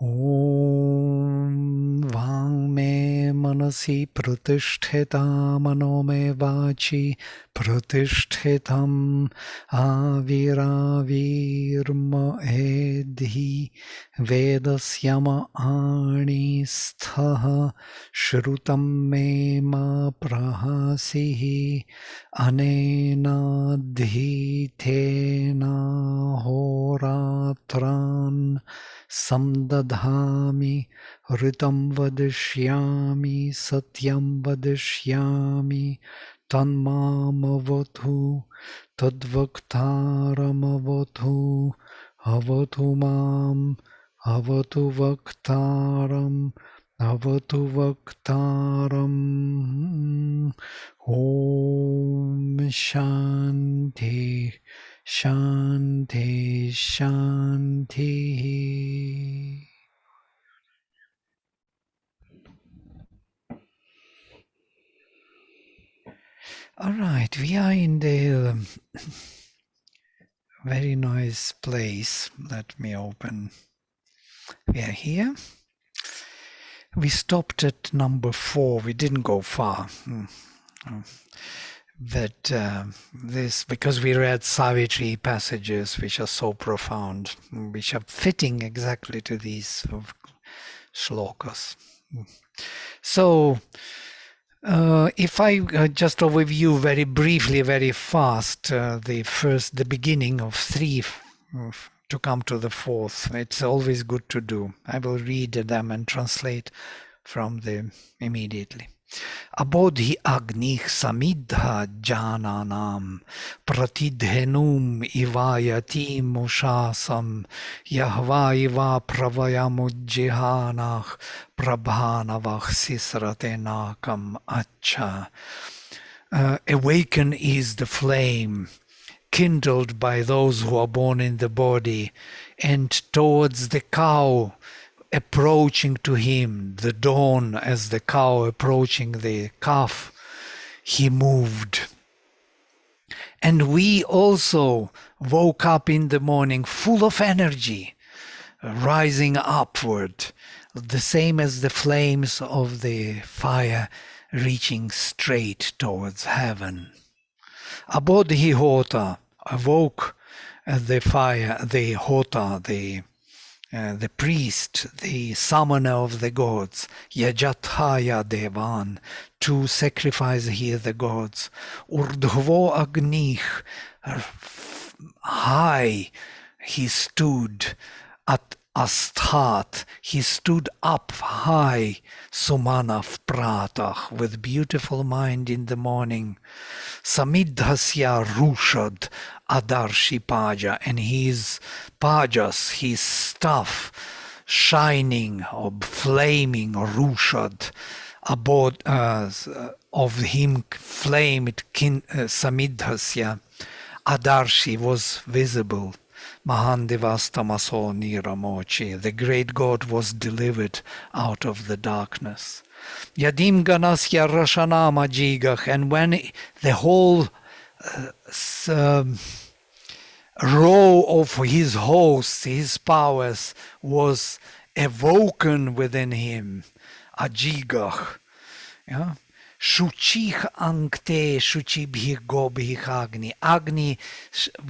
Om Vang me manasi pratisthita mano me vachi pratishthitam aviravirma edhi vedasyama ani sthaha shrutam me ma prahasihi anena dhitena horatran samdadhami ritam vadishyami satyam vadishyami tanmamavatu tadvaktaramavatu avatu mam avatu vaktaram avatu vaktaram. Om Shanti Shanti Shanti. All right, we are in the very nice place. Let me open. We are here. We stopped at number 4. We didn't go far. But this, because we read Savitri passages which are so profound, which are fitting exactly to these shlokas. So, if I just overview very briefly, very fast, the beginning of 3 to come to the 4th, it's always good to do. I will read them and translate from them immediately. Abodhi agnih samidha jananam pratidhenum ivayati mushasam yahva iva pravayamujjihanach prabhanavach sisratenakam acha. Awaken is the flame kindled by those who are born in the body, and towards the cow approaching to him, the dawn as the cow approaching the calf, he moved. And we also woke up in the morning full of energy, rising upward, the same as the flames of the fire reaching straight towards heaven. Abodhi Hota awoke the fire, the Hota, the priest, the summoner of the gods, Yajathaya Devan, to sacrifice here the gods. Urdhvo Agnih, high he stood, at Asthat, he stood up high, Sumanav Pratach, with beautiful mind in the morning. Samidhasya Rushad Adarshi Paja, and his pajas, his staff, shining or flaming, Rushad, abode of him flamed Samidhasya Adarshi was visible. Mahandevastamaso Niramochi, the great God was delivered out of the darkness. Yadim Ganasya Rashanama Jigach, and when the whole row of his hosts, his powers, was awoken within him, Ajigach, yeah? Shuchich Ankte Shuchibhir Gobhich Agni. Agni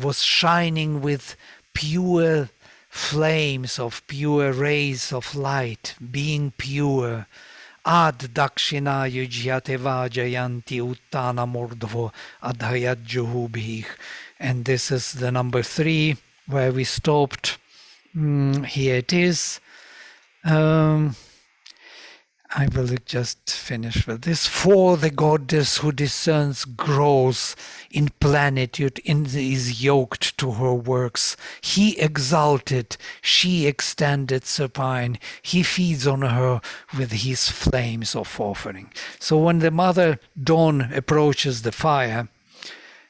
was shining with pure flames of pure rays of light, being pure. Ad Dakshina Yujyateva Jayanti Uttana Murdvo Adhayadjuhubhich. And this is the number 3 where we stopped. Here it is. I will just finish with this. For the goddess who discerns grows in plenitude and is yoked to her works. He exalted, she extended supine. He feeds on her with his flames of offering. So when the mother dawn approaches the fire,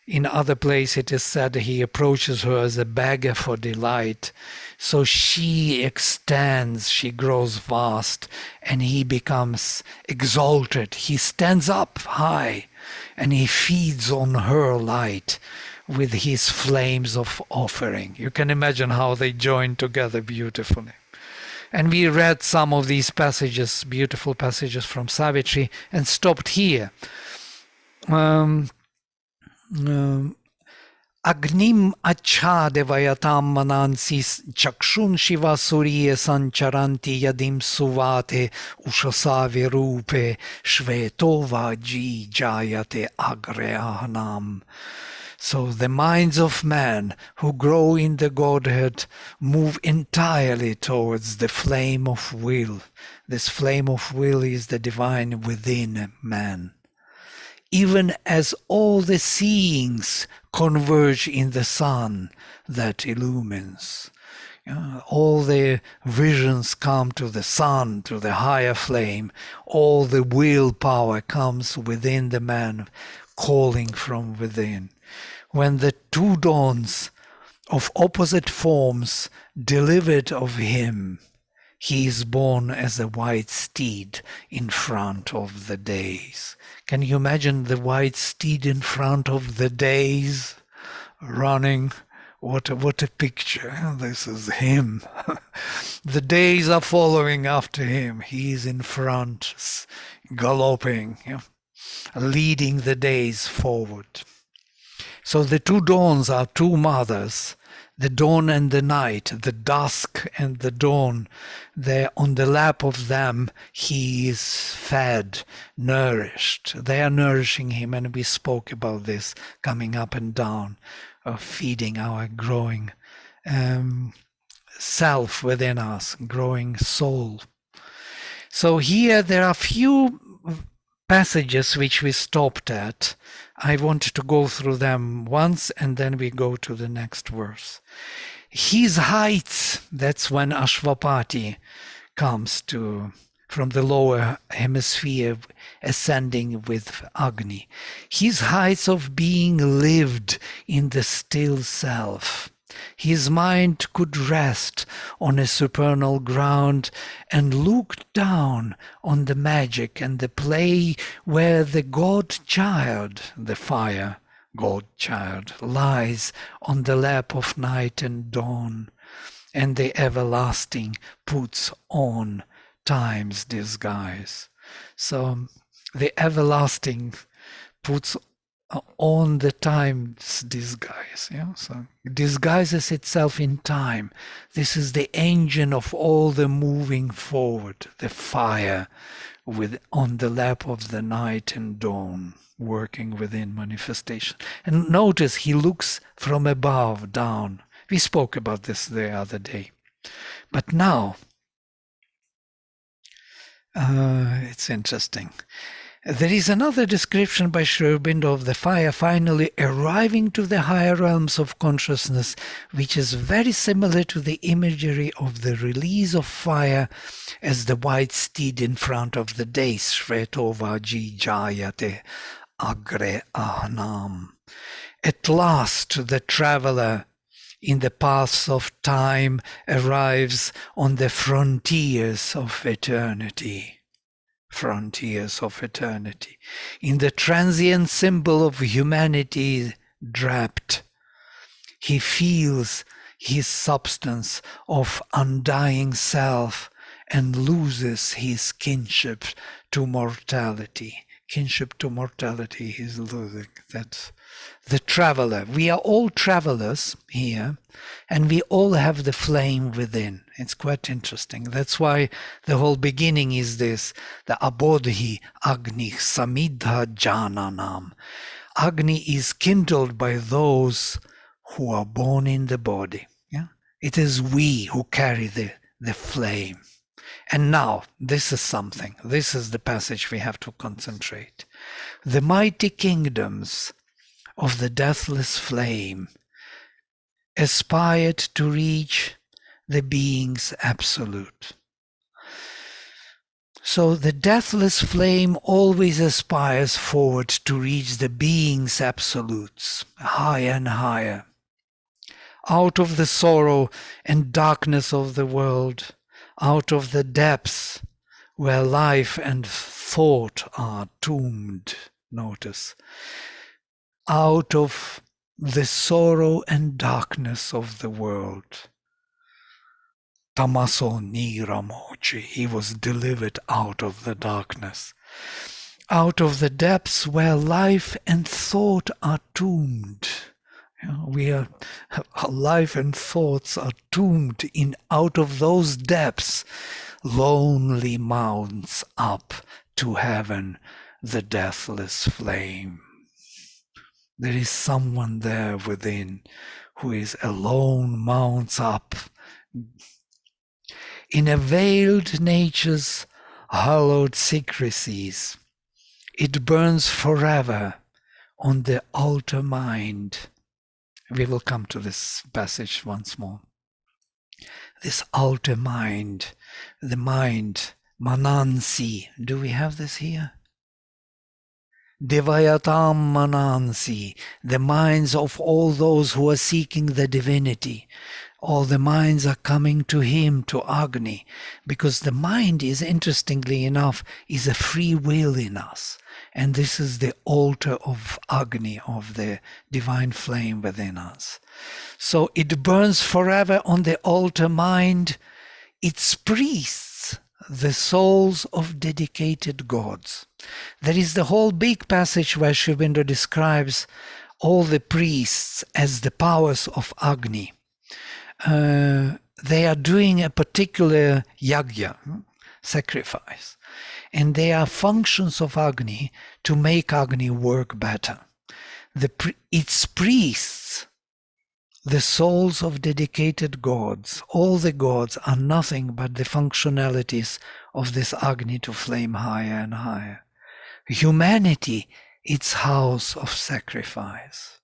in other place it is said he approaches her as a beggar for delight. So she extends, she grows vast, and he becomes exalted. He stands up high, and he feeds on her light with his flames of offering. You can imagine how they join together beautifully. And we read some of these passages, beautiful passages from Savitri, and stopped here. Um, Agnim achhadevayatam manansis chakshun shiva surya sancharanti yadim suvate ushasavi rupe shvetova ji jayate agreahnam. So the minds of man who grow in the Godhead move entirely towards the flame of will. This flame of will is the divine within man. Even as all the seeings converge in the sun that illumines. All the visions come to the sun, to the higher flame. All the willpower comes within the man, calling from within. When the two dawns of opposite forms delivered of him, he is born as a white steed in front of the days. Can you imagine the white steed in front of the days running? What a picture. This is him. The days are following after him. He is in front, galloping, leading the days forward. So the two dawns are two mothers, the dawn and the night, the dusk and the dawn. There on the lap of them he is fed, nourished. They are nourishing him, and we spoke about this, coming up and down, feeding our growing self within us, growing soul. So here there are few passages which we stopped at. I want to go through them once and then we go to the next verse. His heights, that's when Ashvapati comes to from the lower hemisphere ascending with Agni. His heights of being lived in the still self. His mind could rest on a supernal ground and look down on the magic and the play where the God-child, the fire God-child, lies on the lap of night and dawn, and the everlasting puts on time's disguise. So the everlasting puts on the time's disguise. So disguises itself in time. This is the engine of all the moving forward, the fire on the lap of the night and dawn, working within manifestation. And notice he looks from above down. We spoke about this the other day. But now, it's interesting. There is another description by Sri Aurobindo of the fire finally arriving to the higher realms of consciousness, which is very similar to the imagery of the release of fire as the white steed in front of the days, Shvetova ji jayate agre ahnam. At last the traveler in the paths of time arrives on the frontiers of eternity. Frontiers of eternity. In the transient symbol of humanity draped, he feels his substance of undying self and loses his kinship to mortality. Kinship to mortality he's losing. That's the traveler. We are all travelers here, and we all have the flame within. It's quite interesting. That's why the whole beginning is this, the Abodhi Agni Samidha Jananam. Agni is kindled by those who are born in the body. It is we who carry the flame. And now, this is something. This is the passage we have to concentrate. The mighty kingdoms of the deathless flame aspired to reach the being's absolute. So the deathless flame always aspires forward to reach the being's absolutes, higher and higher. Out of the sorrow and darkness of the world, out of the depths where life and thought are tombed, notice, out of the sorrow and darkness of the world, Tamaso Niramochi. He was delivered out of the darkness, out of the depths where life and thought are tombed. Our life and thoughts are tombed in out of those depths. Lonely mounts up to heaven the deathless flame. There is someone there within who is alone, mounts up. In a veiled nature's hallowed secrecies, it burns forever on the altar mind. We will come to this passage once more. This altar mind, the mind, Manansi. Do we have this here? Devayatam Manansi, the minds of all those who are seeking the divinity. All the minds are coming to him, to Agni, because the mind is, interestingly enough, is a free will in us. And this is the altar of Agni, of the divine flame within us. So it burns forever on the altar mind. Its priests, the souls of dedicated gods. There is the whole big passage where Sri Aurobindo describes all the priests as the powers of Agni. They are doing a particular yagya, sacrifice, and they are functions of Agni to make Agni work better. Its priests, the souls of dedicated gods, all the gods are nothing but the functionalities of this Agni to flame higher and higher. Humanity, its house of sacrifice.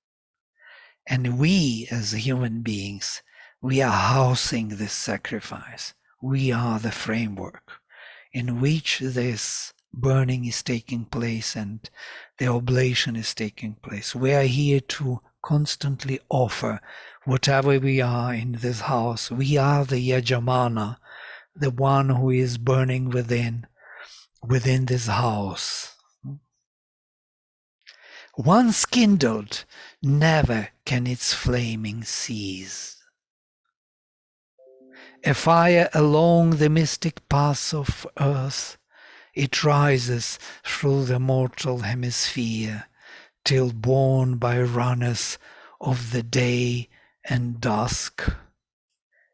And we as human beings, we are housing this sacrifice. We are the framework in which this burning is taking place and the oblation is taking place. We are here to constantly offer whatever we are in this house. We are the Yajamana, the one who is burning within this house. Once kindled, never can its flaming cease. A fire along the mystic paths of earth, it rises through the mortal hemisphere, till borne by runners of the day and dusk,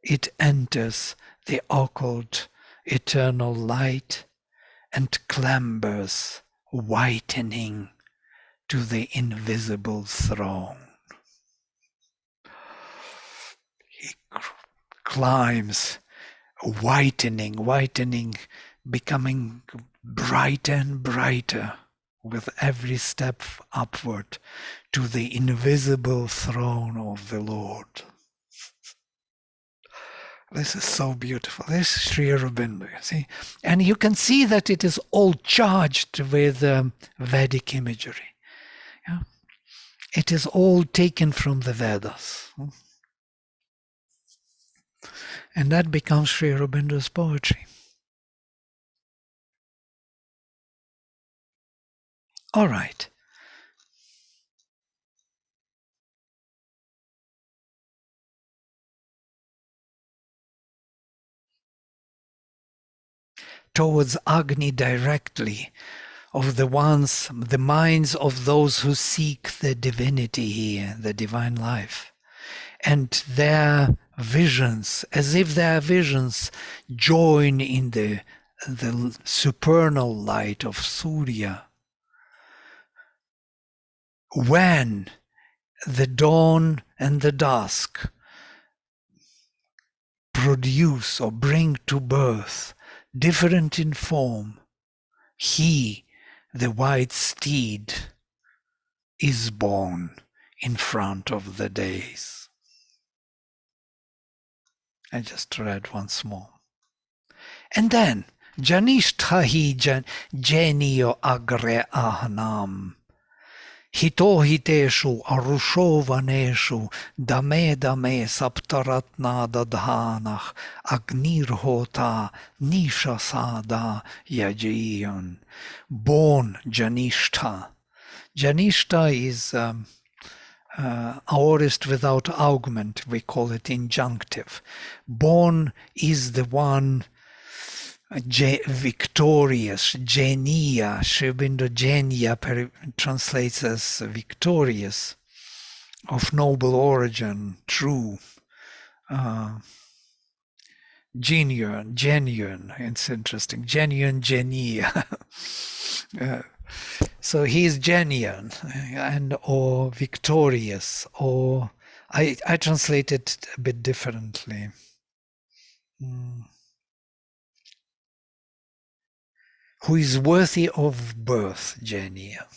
it enters the occult eternal light and clambers, whitening, to the invisible throne. He climbs, whitening, becoming brighter and brighter with every step upward to the invisible throne of the Lord. This is so beautiful. This is Sri Aurobindo, see? And you can see that it is all charged with Vedic imagery. Yeah? It is all taken from the Vedas. And that becomes Sri Aurobindo's poetry. All right. Towards Agni directly, of the minds of those who seek the divinity here, the divine life, and their visions, as if their visions join in the supernal light of Surya. When the dawn and the dusk produce or bring to birth, different in form, he, the white steed, is born in front of the days. I just read once more. And then, Janishtahi genio agre ahnam, hitohiteshu arushovaneshu dame saptaratna dadhanach agnirhota nishasada yajiyon. Born Janishta. Janishta is aorist without augment, we call it injunctive. Born is the one victorious, genia, Sri Aurobindo genia translates as victorious, of noble origin, true, genuine, it's interesting, genuine genia. So he's genuine and or victorious, or I translate it a bit differently. Who is worthy of birth, genia.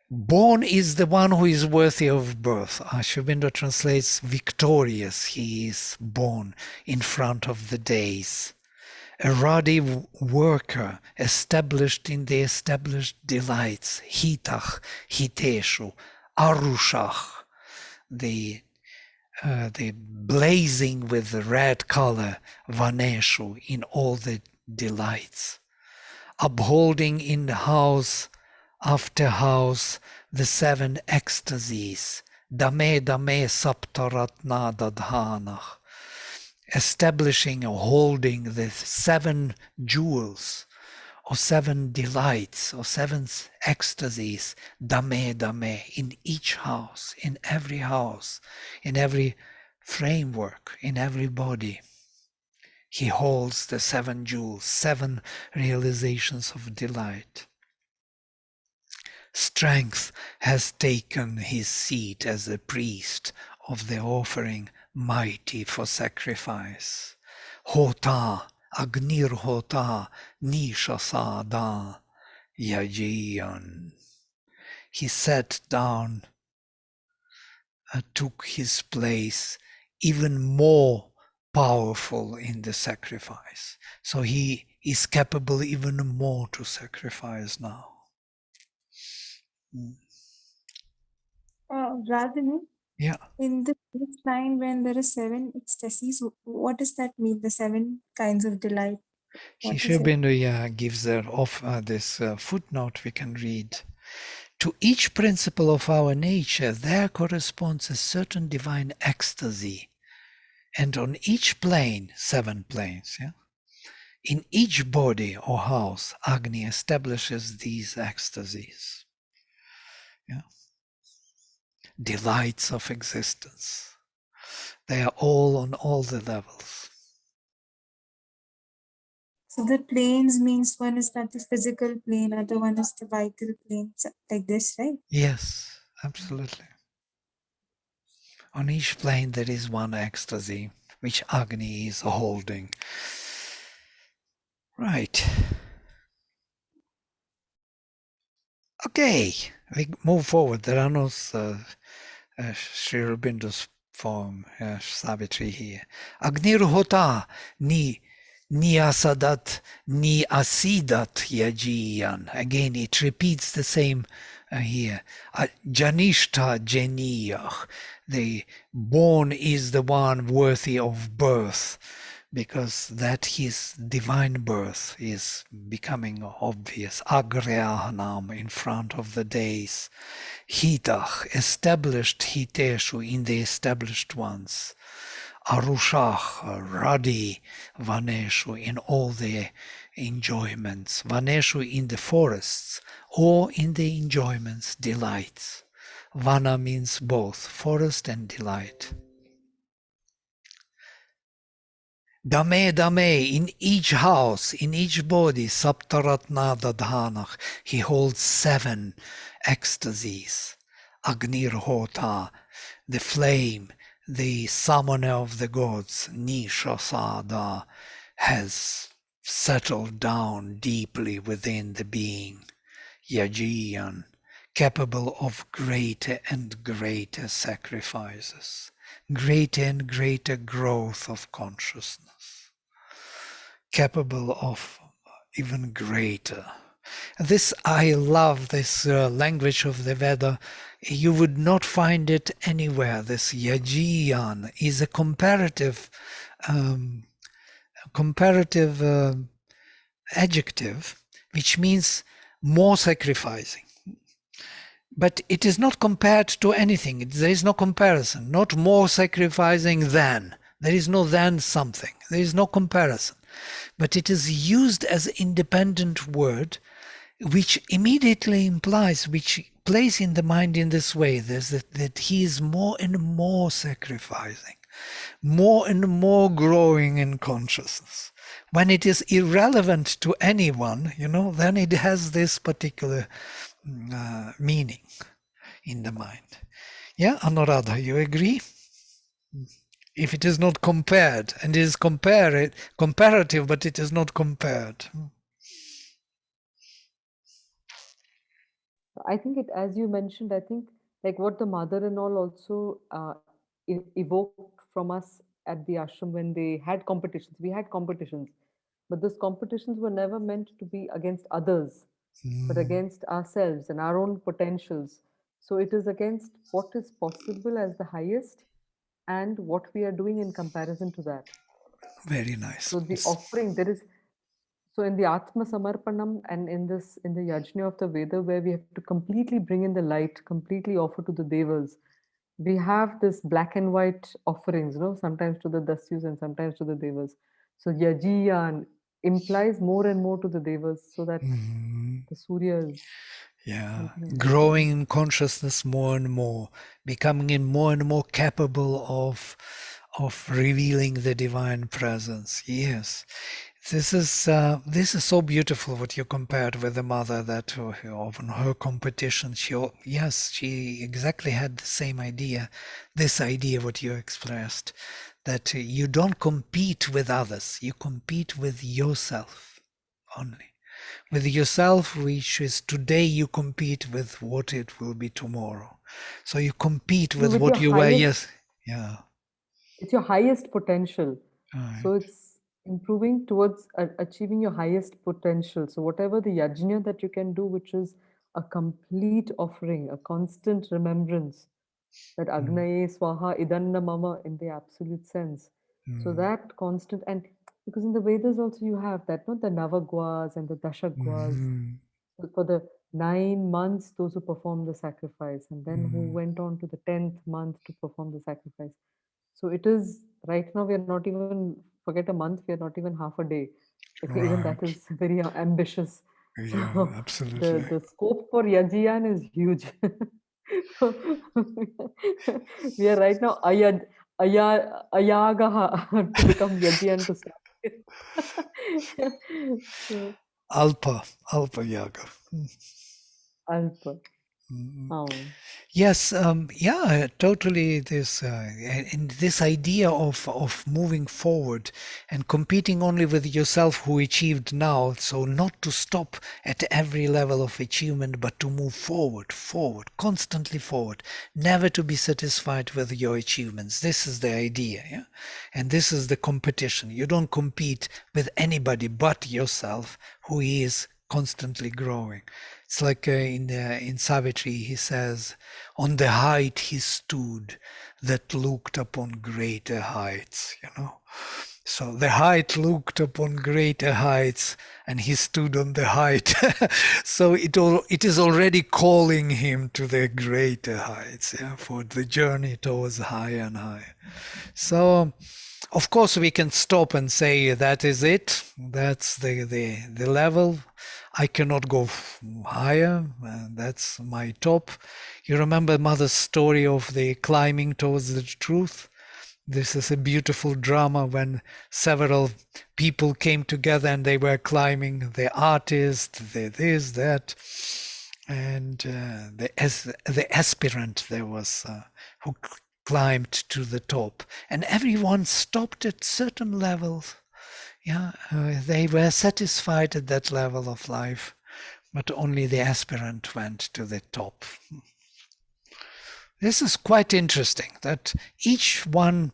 Born is the one who is worthy of birth. Sri Aurobindo translates victorious. He is born in front of the days. A ruddy worker, established in the established delights. Hitach, hiteshu, arushach, the blazing with the red color, vaneshu, in all the delights. Upholding in house after house the seven ecstasies, dame dame saptaratna dadhanach, establishing or holding the seven jewels, or seven delights, or seven ecstasies, dame dame, in each house, in every framework, in every body. He holds the seven jewels, seven realizations of delight. Strength has taken his seat as a priest of the offering, mighty for sacrifice. Hota, Agnir Hota, Nishasada, Yajian. He sat down, took his place, even more powerful in the sacrifice. So he is capable even more to sacrifice now. Radhini, Yeah. in the first line, when there are seven ecstasies, what does that mean? The seven kinds of delight. Sri Aurobindo gives this footnote we can read. To each principle of our nature there corresponds a certain divine ecstasy, and on each plane, seven planes, in each body or house, Agni establishes these ecstasies, delights of existence. They are all on all the levels. So the planes means one is not the physical plane, other one is the vital plane, like this, right? Yes, absolutely. On each plane there is one ecstasy, which Agni is holding. Right. Okay, we move forward. There are no Sri Aurobindo's poem, Savitri here. Agnirhota ni asadat ni asidat yajiyan. Again, it repeats the same here. Janishta janiyah. The born is the one worthy of birth, because that his divine birth is becoming obvious. Agreahnam, in front of the days. Hitach, established hiteshu, in the established ones. Arushach, ruddy, vaneshu, in all the enjoyments. Vaneshu, in the forests, or in the enjoyments, delights. Vana means both, forest and delight. Dame dame, in each house, in each body, saptaratna dadhanach, he holds seven ecstasies. Agnirhota, the flame, the summoner of the gods, Nishasada, has settled down deeply within the being. Yajiyan, capable of greater and greater sacrifices, greater and greater growth of consciousness, capable of even greater. This, I love this language of the Veda. You would not find it anywhere. This yajiyan is a comparative adjective, which means more sacrificing. But it is not compared to anything. There is no comparison. Not more sacrificing than. There is no than something. There is no comparison. But it is used as an independent word, which immediately implies, which plays in the mind in this way, that he is more and more sacrificing, more and more growing in consciousness. When it is irrelevant to anyone, then it has this particular meaning in the mind. Yeah, Anuradha, you agree? If it is not compared, and it is comparative, but it is not compared. I think it, as you mentioned, I think like what the mother-in-law also evoked from us at the ashram when they had competitions. We had competitions, but those competitions were never meant to be against others, but against ourselves and our own potentials. So it is against what is possible as the highest and what we are doing in comparison to that. Very nice. So the offering, there is, so in the Atma Samarpanam and in this, in the Yajna of the Veda, where we have to completely bring in the light, completely offer to the Devas, we have this black and white offerings, sometimes to the Dasyus and sometimes to the Devas. So Yajiyan implies more and more to the Devas so that the Surya is something like that. Growing in consciousness more and more, becoming more and more capable of revealing the divine presence. Yes, this is so beautiful what you compared with the mother, that often her competition. She exactly had the same idea, this idea what you expressed, that you don't compete with others, you compete with yourself only. With yourself, which is today, you compete with what it will be tomorrow. So you compete with With your what you were. highest, Yes. Yeah. it's your highest potential. Right. So it's improving towards achieving your highest potential. So whatever the yajna that you can do, which is a complete offering, a constant remembrance, that agnaye swaha idanna mama in the absolute sense. So that constant, and because in the Vedas also you have that, not the navagwas and the dashagwas, for the 9 months, those who performed the sacrifice, and then who went on to the 10th month to perform the sacrifice. So it is, right now we are not even, forget a month, we are not even half a day. Like even that Right. is very ambitious. Yeah, So absolutely. the scope for Yajiyan is huge. We are right now ayagaha to become Yajiyan to start with. So, Alpa Yaga. Alpa. Oh. Yes, yeah, totally. And this idea of moving forward and competing only with yourself who achieved now. So not to stop at every level of achievement, but to move forward, constantly forward, never to be satisfied with your achievements. This is the idea, yeah. And this is the competition. You don't compete with anybody but yourself, who is constantly growing. It's like in Savitri, he says, on the height he stood that looked upon greater heights, So the height looked upon greater heights, and he stood on the height. So it is already calling him to the greater heights, yeah, for the journey towards higher and higher. So of course, we can stop and say that is it. That's the level. I cannot go higher. That's my top. You remember Mother's story of the climbing towards the truth? This is a beautiful drama when several people came together and they were climbing. The artist, the this, that, and the aspirant there was who climbed to the top, and everyone stopped at certain levels. Yeah, they were satisfied at that level of life, but only the aspirant went to the top. This is quite interesting that each one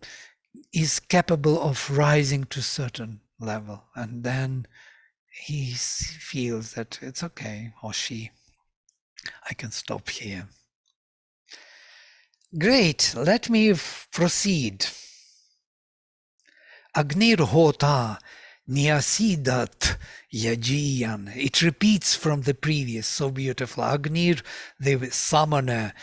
is capable of rising to a certain level, and then he feels that it's okay, or she, I can stop here. Great, let me proceed. Agnir hota Nyasidat yajiyan. It repeats from the previous, so beautiful. Agnir, the summoner,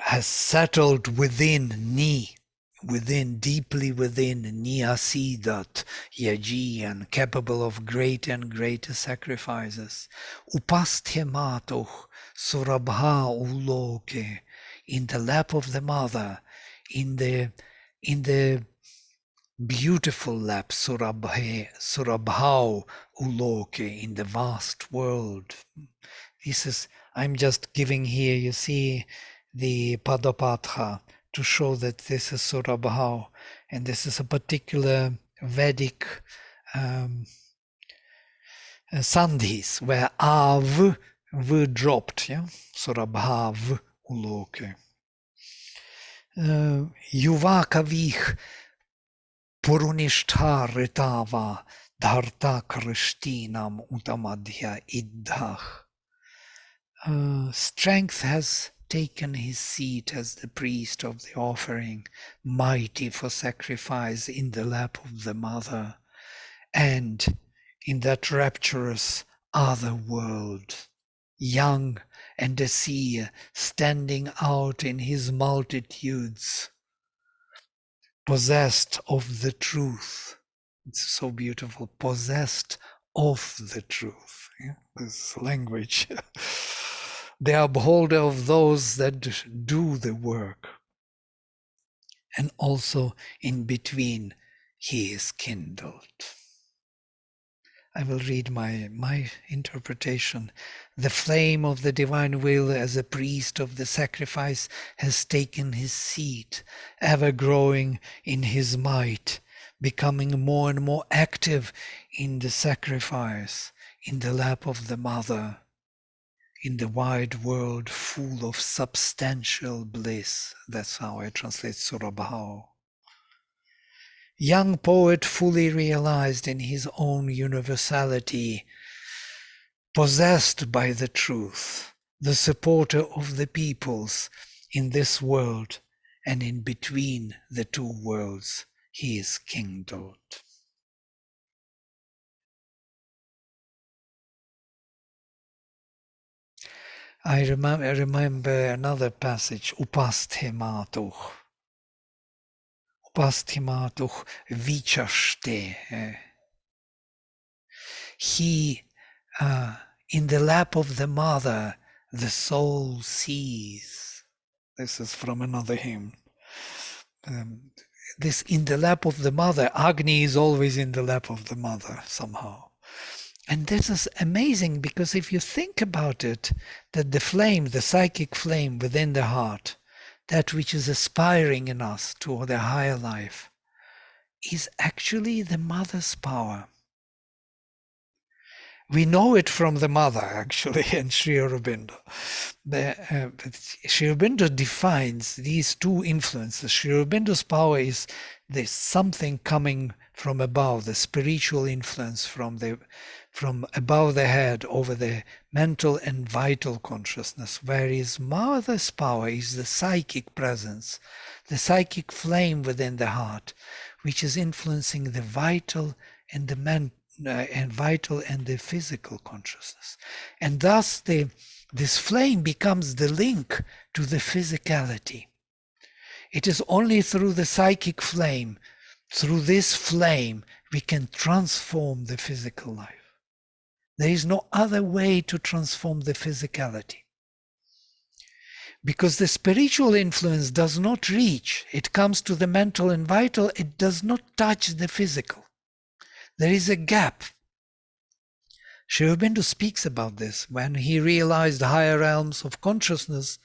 has settled within Ni, within, deeply within, Nyasidat yajiyan, capable of greater and greater sacrifices. Upasthematoch surabha uloke, in the lap of the mother, in the beautiful lap, surabhau uloke, in the vast world. This is, I'm just giving here, you see, the Padapatha to show that this is surabhau, and this is a particular Vedic sandhis where av v dropped, yeah, surabhav uloke. Yuva kavich Purunishta ritava dharta krishtinam utamadhya iddhach. Strength has taken his seat as the priest of the offering, mighty for sacrifice in the lap of the mother, and in that rapturous other world, young and a seer standing out in his multitudes, possessed of the truth. It's so beautiful, possessed of the truth. Yeah? This language. They are beholder of those that do the work. And also in between, he is kindled. I will read my interpretation. The flame of the divine will as a priest of the sacrifice has taken his seat, ever growing in his might, becoming more and more active in the sacrifice, in the lap of the mother, in the wide world full of substantial bliss. That's how I translate Surabhau. Young poet fully realized in his own universality, possessed by the truth, the supporter of the peoples in this world, and in between the two worlds, he is kindled. I remember another passage, Upasthematuch. Upasthematuch vichaste. He, in the lap of the mother, the soul sees. This is from another hymn. This in the lap of the mother, Agni is always in the lap of the mother somehow. And this is amazing because if you think about it, that the flame, the psychic flame within the heart, that which is aspiring in us to the higher life, is actually the mother's power. We know it from the mother, actually, in Sri Aurobindo. Sri Aurobindo defines these two influences. Sri Aurobindo's power is this something coming from above, the spiritual influence from above the head over the mental and vital consciousness, whereas mother's power is the psychic presence, the psychic flame within the heart, which is influencing the vital and the the physical consciousness. And thus this flame becomes the link to the physicality. It is only through the psychic flame, through this flame, we can transform the physical life. There is no other way to transform the physicality. Because the spiritual influence does not reach, it comes to the mental and vital, it does not touch the physical. There is a gap. Sri Aurobindo speaks about this. When he realized higher realms of consciousness,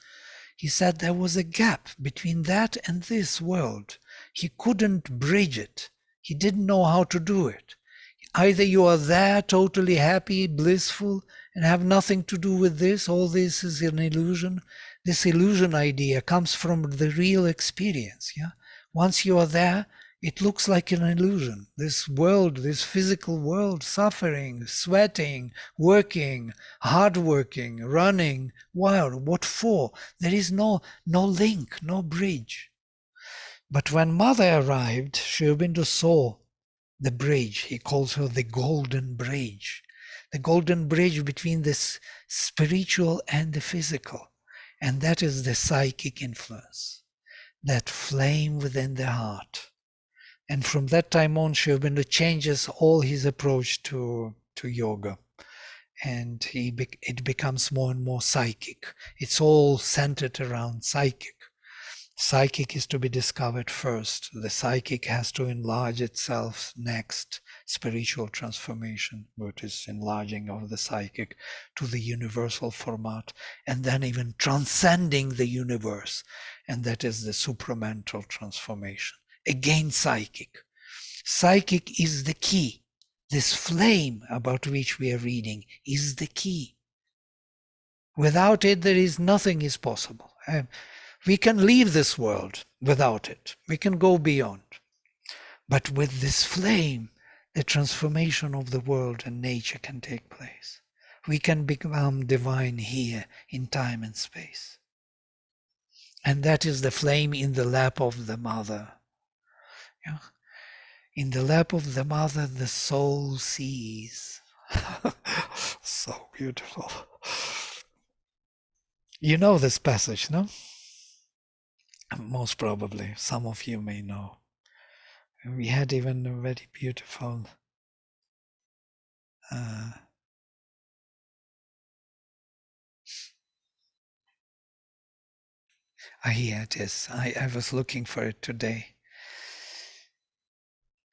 he said there was a gap between that and this world. He couldn't bridge it. He didn't know how to do it. Either you are there totally happy, blissful, and have nothing to do with this, all this is an illusion. This illusion idea comes from the real experience. Yeah. Once you are there, it looks like an illusion. This world, this physical world, suffering, sweating, working, hard working, running, wild. What for? There is no link, no bridge. But when Mother arrived, Sri Aurobindo saw the bridge. He calls her the golden bridge. The golden bridge between this spiritual and the physical. And that is the psychic influence, that flame within the heart. And from that time on, Sri Aurobindo changes all his approach to yoga. And it becomes more and more psychic. It's all centered around psychic. Psychic is to be discovered first. The psychic has to enlarge itself next. Spiritual transformation, which is enlarging of the psychic to the universal format, and then even transcending the universe. And that is the supramental transformation. Again, psychic. Psychic is the key. This flame about which we are reading is the key. Without it, there is nothing is possible. We can leave this world without it. We can go beyond. But with this flame, the transformation of the world and nature can take place. We can become divine here in time and space. And that is the flame in the lap of the mother. Yeah. In the lap of the mother, the soul sees. So beautiful. You know this passage, no? Most probably, some of you may know. We had even a very beautiful here it is. I was looking for it today.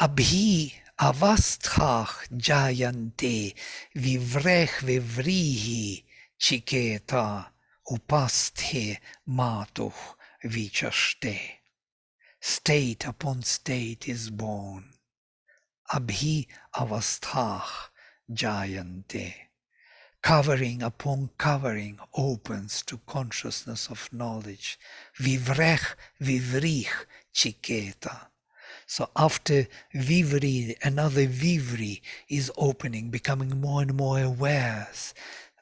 Abhi avasthach jayante vivrech vivrihi chiketa upasthe matuch vichaste. State upon state is born. Abhi avasthach jayante. Covering upon covering opens to consciousness of knowledge. Vivrech vivrich chiketa. So after vivri, another vivri is opening, becoming more and more aware,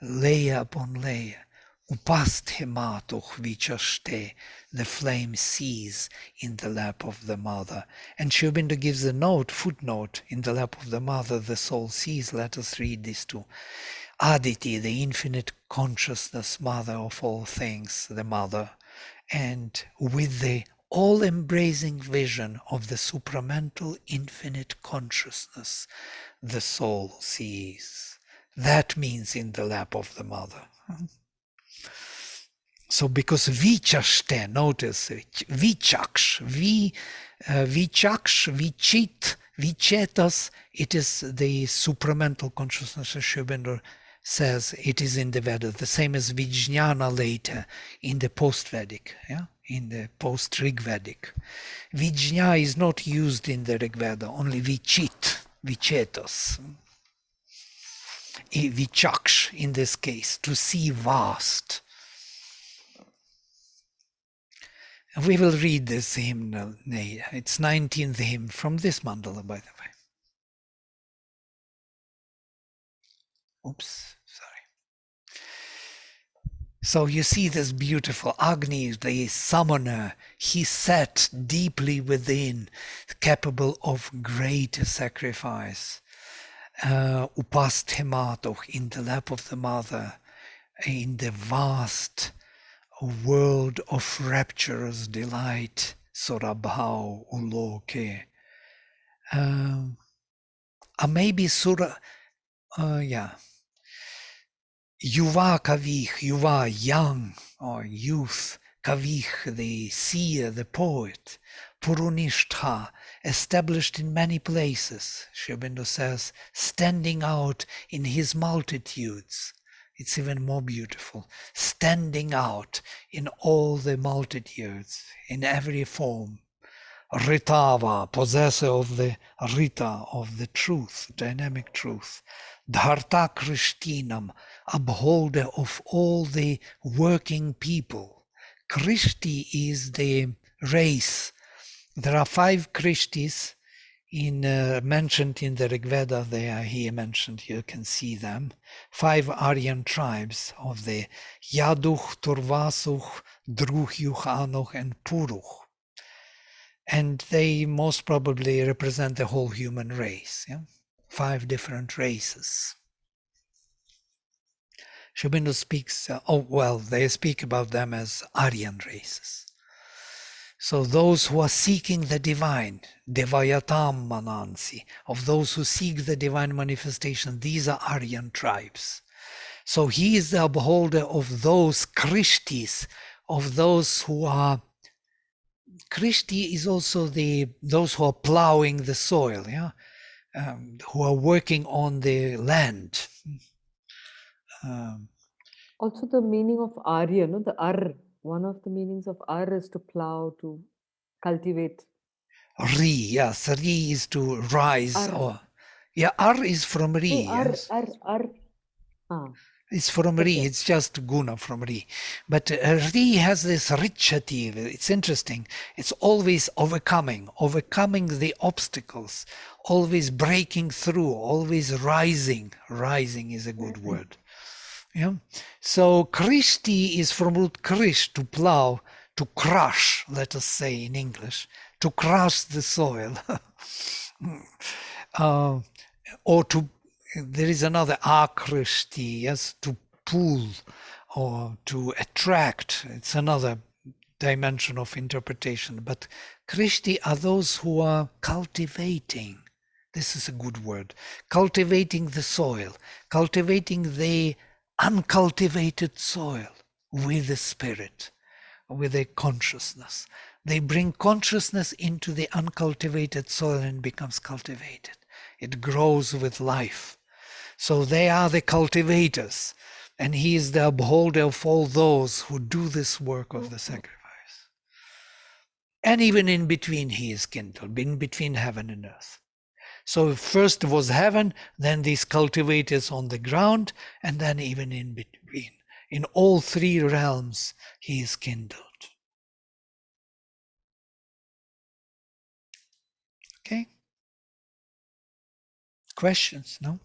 layer upon layer. Upasthematuch vichaste, the flame sees in the lap of the mother. And Sri Aurobindo gives a note, footnote, in the lap of the mother, the soul sees. Let us read this too. Aditi, the infinite consciousness, mother of all things, the mother, and with the all-embracing vision of the supramental infinite consciousness, the soul sees. That means in the lap of the mother. So because vichaste, notice it, vichaksh, vichaksh, vichit, vichetas, it is the supramental consciousness. Sri Aurobindo says it is in the Vedas, the same as Vijnana later in the post-Vedic, yeah? In the post-Rig Vedic. Vijna is not used in the Rig Veda, only vichit, vichetas. Vichaksh in this case, to see vast. We will read this hymn. It's 19th hymn from this mandala, by the way. Oops, sorry. So you see this beautiful Agni, the summoner, he sat deeply within, capable of great sacrifice. Upasthematuch, in the lap of the mother, in the vast world of rapturous delight, Surabhau uloke. Maybe Yuva Kavich, Yuva, young or youth, Kavich, the seer, the poet, Purunishtha, established in many places, Sri Aurobindo says, standing out in his multitudes. It's even more beautiful, standing out in all the multitudes, in every form. Ritava, possessor of the Rita, of the truth, dynamic truth. Dharta Krishtinam, upholder of all the working people. Krishti is the race. There are 5 Krishtis mentioned in the Rig Veda. They are here mentioned. You can see them. 5 Aryan tribes of the Yaduch, Turvasuch, Druch, Yuchanoch, and Puruch. And they most probably represent the whole human race. Yeah? 5 different races. Sri Aurobindo speaks, they speak about them as Aryan races. So those who are seeking the divine, Devayatam Manansi, of those who seek the divine manifestation, these are Aryan tribes. So he is the upholder of those Krishtis, of those who are, Krishti is also those who are plowing the soil, yeah, who are working on the land. Also, the meaning of Arya, no, the Ar, one of the meanings of Ar is to plow, to cultivate. Ri, yes, Ri is to rise, Ar. or yeah, Ar is from Ri, No, yes. Ar. Ah, It's from Ri, okay. it's just Guna from Ri. But Ri has this richity, it's interesting. It's always overcoming the obstacles, always breaking through, always rising. Rising is a good word. Yeah. So Krishti is from root krish, to plow, to crush, let us say in English, to crush the soil. Or to, there is another akrishti, yes, to pull or to attract. It's another dimension of interpretation. But krishti are those who are cultivating. This is a good word. Cultivating the soil, cultivating the uncultivated soil with the spirit, with a consciousness. They bring consciousness into the uncultivated soil and becomes cultivated. It grows with life. So they are the cultivators, and he is the upholder of all those who do this work of the sacrifice. And even in between he is kindled, in between heaven and earth. So first was heaven, then these cultivators on the ground, and then even in between. In all 3 realms he is kindled. Okay? Questions? No?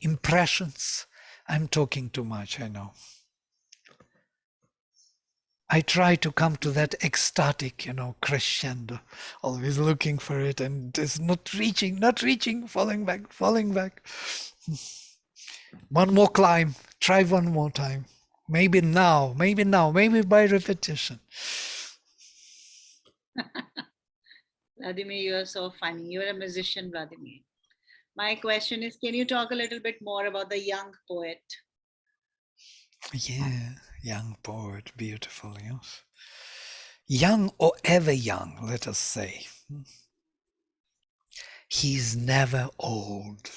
Impressions? I'm talking too much, I know. I try to come to that ecstatic, crescendo, always looking for it, and it's not reaching, falling back. One more climb, try one more time. Maybe now, maybe by repetition. Vladimir, you are so funny. You're a musician, Vladimir. My question is, can you talk a little bit more about the young poet? Yeah, young poet, beautiful, yes. Young or ever young, let us say. He's never old.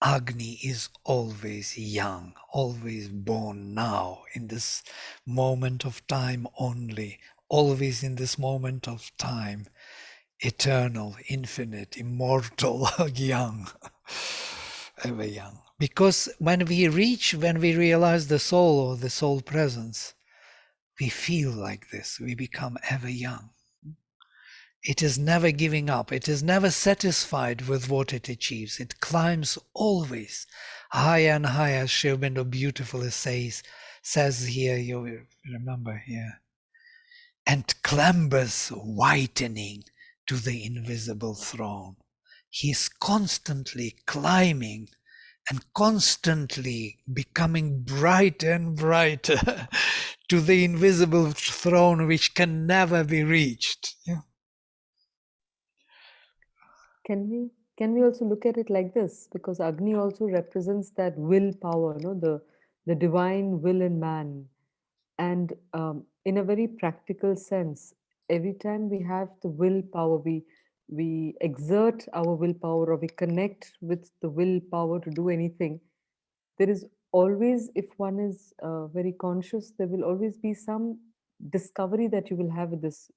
Agni is always young, always born now, in this moment of time only, always in this moment of time, eternal, infinite, immortal, young, ever young. Because when we realize the soul or the soul presence, we feel like this, we become ever young. It is never giving up. It is never satisfied with what it achieves. It climbs always higher and higher. Sri Aurobindo beautifully says here, you remember here, and clambers whitening to the invisible throne. He is constantly climbing and constantly becoming brighter and brighter to the invisible throne which can never be reached. Yeah. Can we also look at it like this? Because Agni also represents that willpower, no, the divine will in man. And in a very practical sense, every time we have the willpower, we exert our willpower, or we connect with the willpower to do anything. There is always, if one is very conscious, there will always be some discovery that you will have with this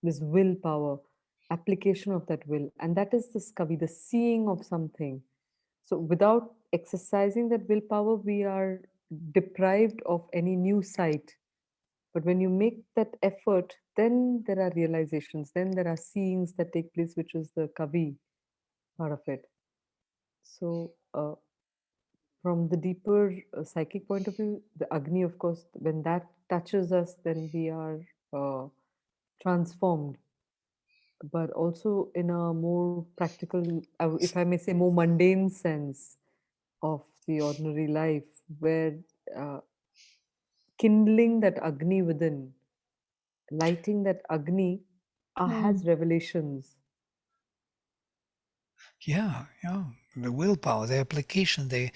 willpower, application of that will, and that is this kavi, the seeing of something. So without exercising that willpower, we are deprived of any new sight. But when you make that effort, then there are realizations, then there are seeings that take place, which is the kavi part of it. So from the deeper psychic point of view, the Agni, of course, when that touches us, then we are transformed. but also in a more practical, if I may say, more mundane sense of the ordinary life, where uh, kindling that Agni within, lighting that Agni, has revelations. Yeah, yeah. The willpower, the application, the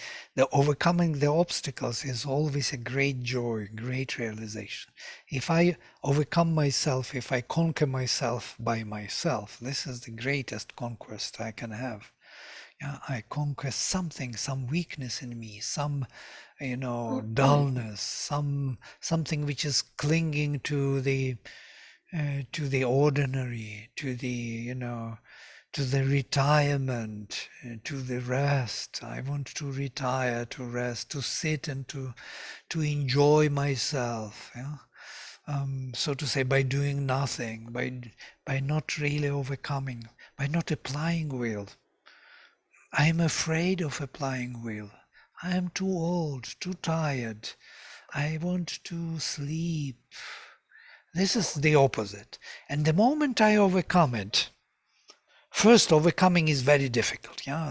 overcoming the obstacles is always a great joy, great realization. If I overcome myself, if I conquer myself by myself, this is the greatest conquest I can have. Yeah, I conquer something, some weakness in me, some, dullness, something which is clinging to the ordinary, to the retirement, to the rest. I want to retire, to rest, to sit and to enjoy myself. Yeah? So to say, by doing nothing, by not really overcoming, by not applying will. I am afraid of applying will. I am too old, too tired. I want to sleep. This is the opposite. And the moment I overcome it, first, overcoming is very difficult. Yeah,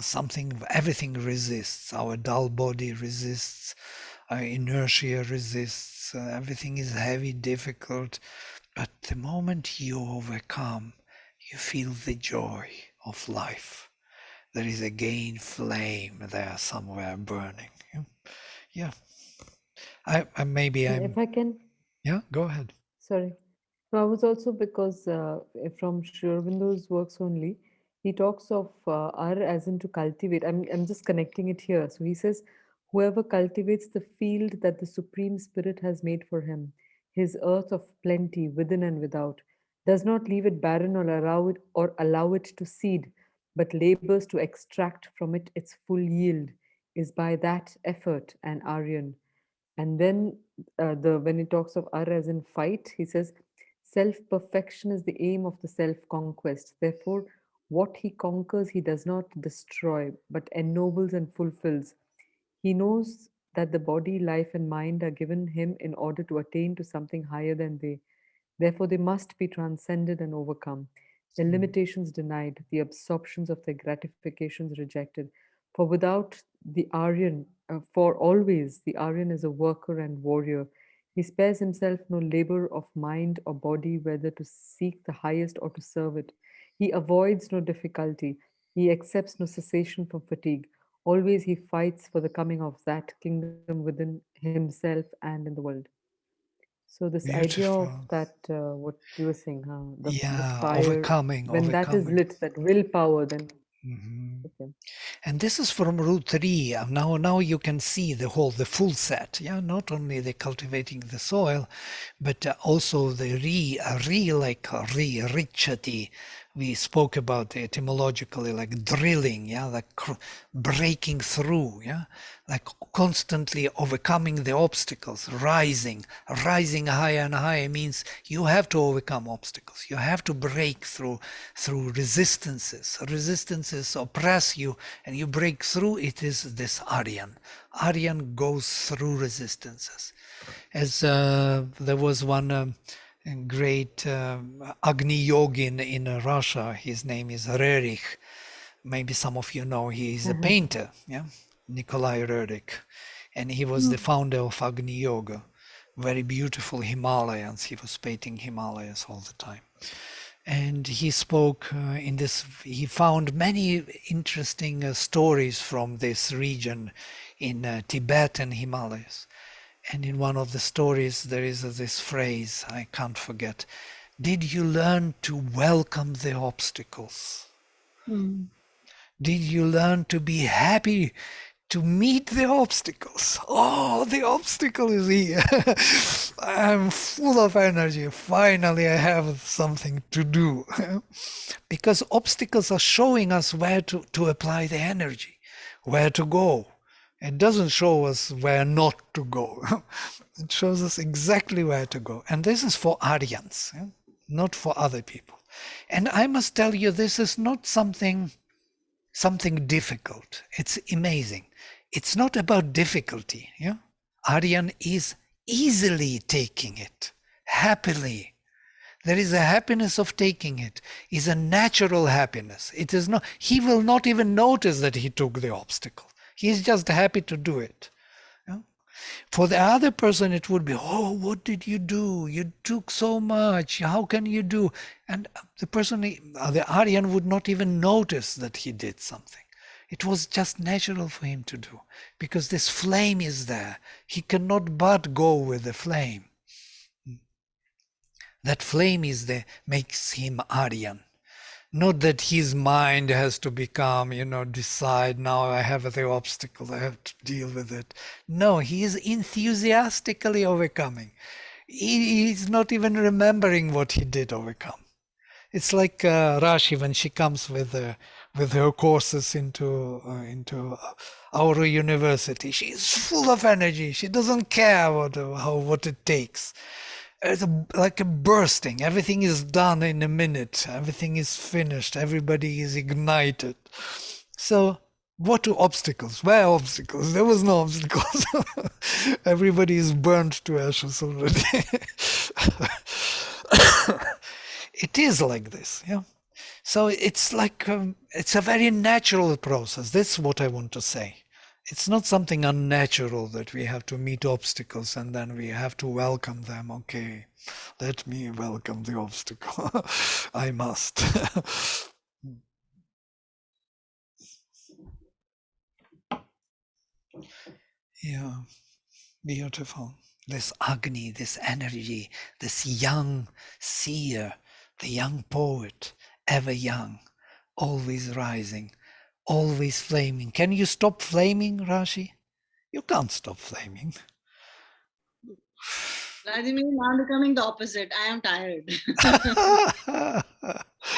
everything resists. Our dull body resists. Our inertia resists. Everything is heavy, difficult. But the moment you overcome, you feel the joy of life. There is again flame there somewhere burning. Yeah. Maybe Yeah, I'm. if I can, Yeah. Go ahead. sorry. No, I was also because from Sri Aurobindo's works only, he talks of ar as in to cultivate. I'm just connecting it here. So he says, whoever cultivates the field that the Supreme Spirit has made for him, his earth of plenty within and without, does not leave it barren or allow it to seed, but labors to extract from it its full yield, is by that effort an Aryan. And then the when he talks of ar as in fight, he says, self perfection is the aim of the self conquest. Therefore, what he conquers, he does not destroy, but ennobles and fulfills. He knows that the body, life, and mind are given him in order to attain to something higher than they. Therefore, they must be transcended and overcome, their limitations denied, the absorptions of their gratifications rejected. For without the Aryan, for always the Aryan is a worker and warrior. He spares himself no labor of mind or body, whether to seek the highest or to serve it. He avoids no difficulty. He accepts no cessation from fatigue. Always he fights for the coming of that kingdom within himself and in the world. So this idea of Beautiful. that, what you were saying, the Yeah. fire, Overcoming. when that is Overcoming. lit, that willpower, then Mhm. okay. And this is from Route 3. Now you can see the full set. Yeah, not only the cultivating the soil, but also the richity. We spoke about etymologically, like drilling, yeah, like breaking through, yeah, like constantly overcoming the obstacles, rising higher and higher means you have to overcome obstacles. You have to break through resistances. Resistances oppress you, and you break through. It is this Aryan. Aryan goes through resistances. As there was one great Agni Yogin in Russia. His name is Rerich. Maybe some of you know he is a painter, yeah, Nikolai Rerich, and he was the founder of Agni Yoga. Very beautiful Himalayas. He was painting Himalayas all the time, and he spoke in this. He found many interesting stories from this region in Tibet and Himalayas. And in one of the stories, there is this phrase I can't forget. Did you learn to welcome the obstacles? Did you learn to be happy to meet the obstacles? Oh, the obstacle is here. I'm full of energy. Finally, I have something to do. Because obstacles are showing us where to apply the energy, where to go. It doesn't show us where not to go. It shows us exactly where to go. And this is for Aryans, not for other people. And I must tell you, this is not something difficult. It's amazing. It's not about difficulty. Yeah, Aryan is easily taking it, happily. There is a happiness of taking it. It's a natural happiness. It is not, he will not even notice that he took the obstacle. He is just happy to do it. Yeah? For the other person, it would be, oh, what did you do? You took so much. How can you do? And the person, the Aryan would not even notice that he did something. It was just natural for him to do because this flame is there. He cannot but go with the flame. That flame is there, makes him Aryan. Not that his mind has to become, decide, now I have the obstacle, I have to deal with it. No, he is enthusiastically overcoming. He's not even remembering what he did overcome. It's like Rashi when she comes with her courses into our university. She is full of energy. She doesn't care what it takes. It's like a bursting. Everything is done in a minute. Everything is finished. Everybody is ignited. So what do obstacles? Where are obstacles? There was no obstacles. Everybody is burnt to ashes already. It is like this. Yeah. So it's like it's a very natural process. That's what I want to say. It's not something unnatural that we have to meet obstacles and then we have to welcome them. Okay, let me welcome the obstacle. I must. Yeah, beautiful. This Agni, this energy, this young seer, the young poet, ever young, always rising, always flaming. Can you stop flaming, Rashi? You can't stop flaming. Vladimir, now I'm becoming the opposite. I am tired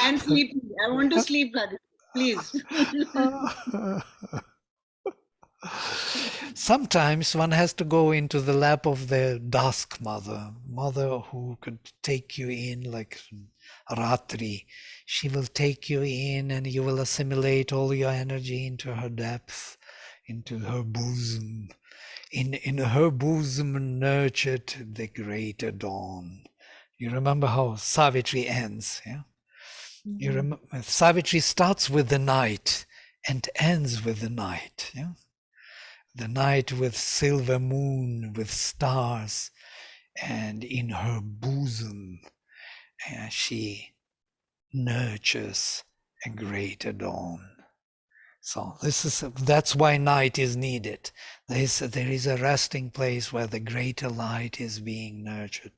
and sleepy. I want to sleep, Vladimir. Please. Sometimes one has to go into the lap of the dusk mother who could take you in like Ratri. She will take you in and you will assimilate all your energy into her depth, into her bosom. In her bosom nurtured the greater dawn. You remember how Savitri ends, yeah? You remember Savitri starts with the night and ends with the night, yeah? The night with silver moon, with stars, and in her bosom she nurtures a greater dawn. So that's why night is needed. There is a resting place where the greater light is being nurtured,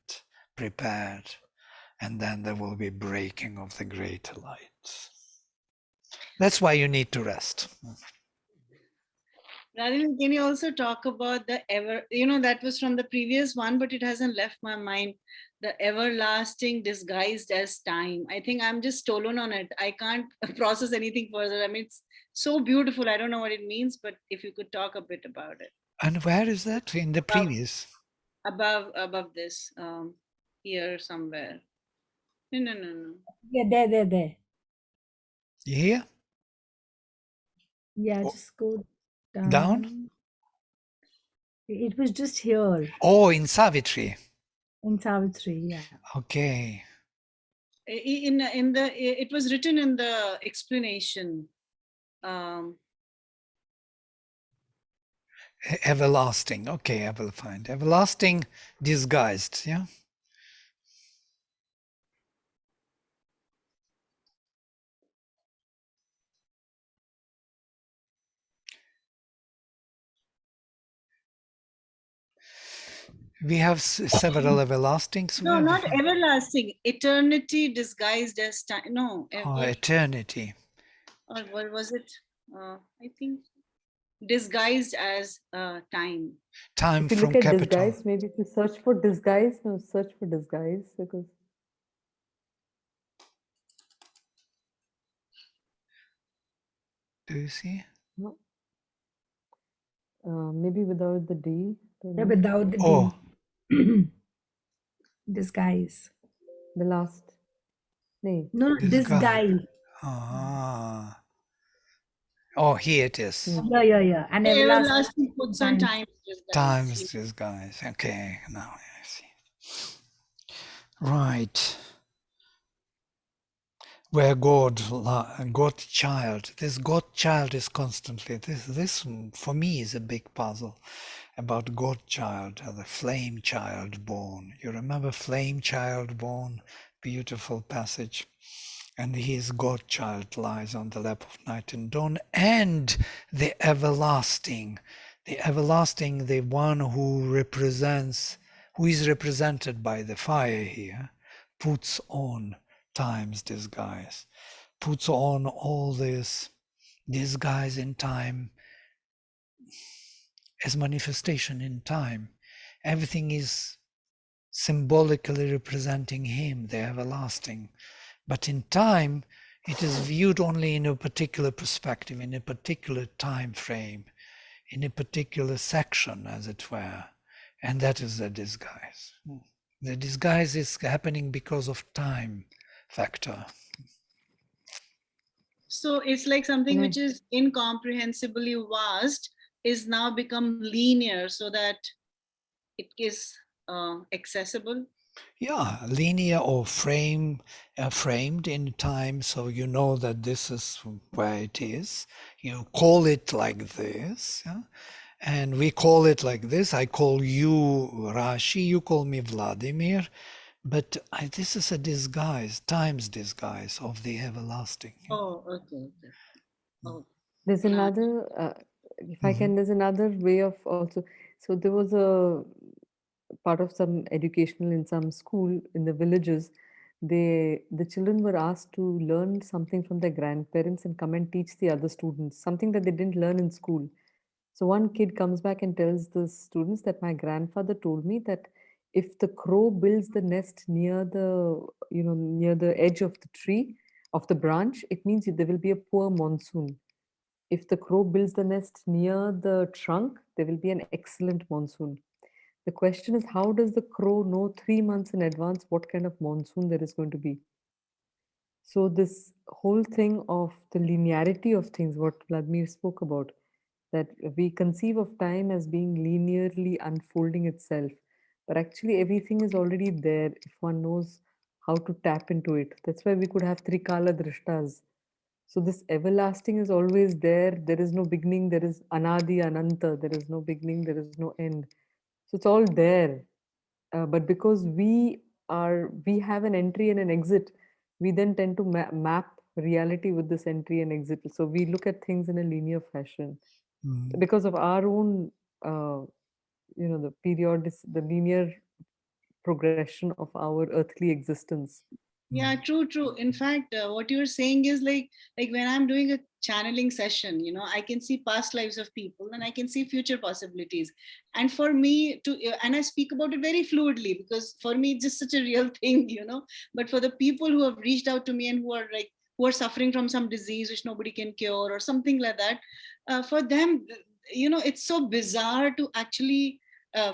prepared, and then there will be breaking of the greater light. That's why you need to rest. Vladimir, can you also talk about the that was from the previous one, but it hasn't left my mind. The everlasting disguised as time. I think I'm just stolen on it. I can't process anything further. I mean, it's so beautiful. I don't know what it means, but if you could talk a bit about it. And where is that? In the previous? Above this, here somewhere. No. Yeah, there. You hear? Yeah, Oh, just go down? down. It was just here Oh, in Savitri. in Savitri, yeah. Okay. It was written in the explanation. Everlasting. Okay, I will find. Everlasting disguised, yeah? We have several everlastings. No, not everlasting. Eternity disguised as time. No. Eternity. Or what was it? I think disguised as time. Time If you from look at capital. disguise, maybe if you search for disguise, because Do you see? no, maybe without the D. Yeah, without the Oh. D. Disguise. The last name. No, disguise. Ah. Oh, here it is. Yeah. And Everlasting puts on time. times disguised. Times disguise. Okay, now I see. Right. where God child, this God child is constantly, this for me is a big puzzle about God child, the flame child born. You remember flame child born? Beautiful passage. And his God child lies on the lap of night and dawn, and the everlasting, the one who is represented by the fire here, puts on time's disguise, puts on all this disguise in time as manifestation in time. Everything is symbolically representing him, the everlasting. But in time, it is viewed only in a particular perspective, in a particular time frame, in a particular section, as it were. And that is the disguise. The disguise is happening because of time factor. So it's like something which is incomprehensibly vast is now become linear so that it is accessible. Yeah, linear or framed in time, so you know that this is where it is. You call it like this, yeah? And we call it like this. I call you Rashi, you call me Vladimir, but this is a disguise, time's disguise of the everlasting. Yeah? Oh, okay. Oh, There's another, if I can, there's another way of also. So there was a part of some educational in some school in the villages. The children were asked to learn something from their grandparents and come and teach the other students something that they didn't learn in school. So one kid comes back and tells the students that my grandfather told me that if the crow builds the nest near the near the edge of the tree of the branch, it means there will be a poor monsoon. If the crow builds the nest near the trunk, there will be an excellent monsoon. The question is, how does the crow know 3 months in advance what kind of monsoon there is going to be? So this whole thing of the linearity of things, what Vladimir spoke about, that we conceive of time as being linearly unfolding itself, but actually everything is already there if one knows how to tap into it. That's why we could have Trikala Drishtas. So this everlasting is always there. There is no beginning. There is Anadi Ananta. There is no beginning. There is no end. So it's all there. But because we have an entry and an exit, we then tend to map reality with this entry and exit. So we look at things in a linear fashion because of our own, the linear progression of our earthly existence. yeah, true. In fact, what you're saying is like when I'm doing a channeling session, I can see past lives of people and I can see future possibilities. And for me to and I speak about it very fluidly because for me it's just such a real thing. But for the people who have reached out to me and who are suffering from some disease which nobody can cure or something like that, for them, it's so bizarre to actually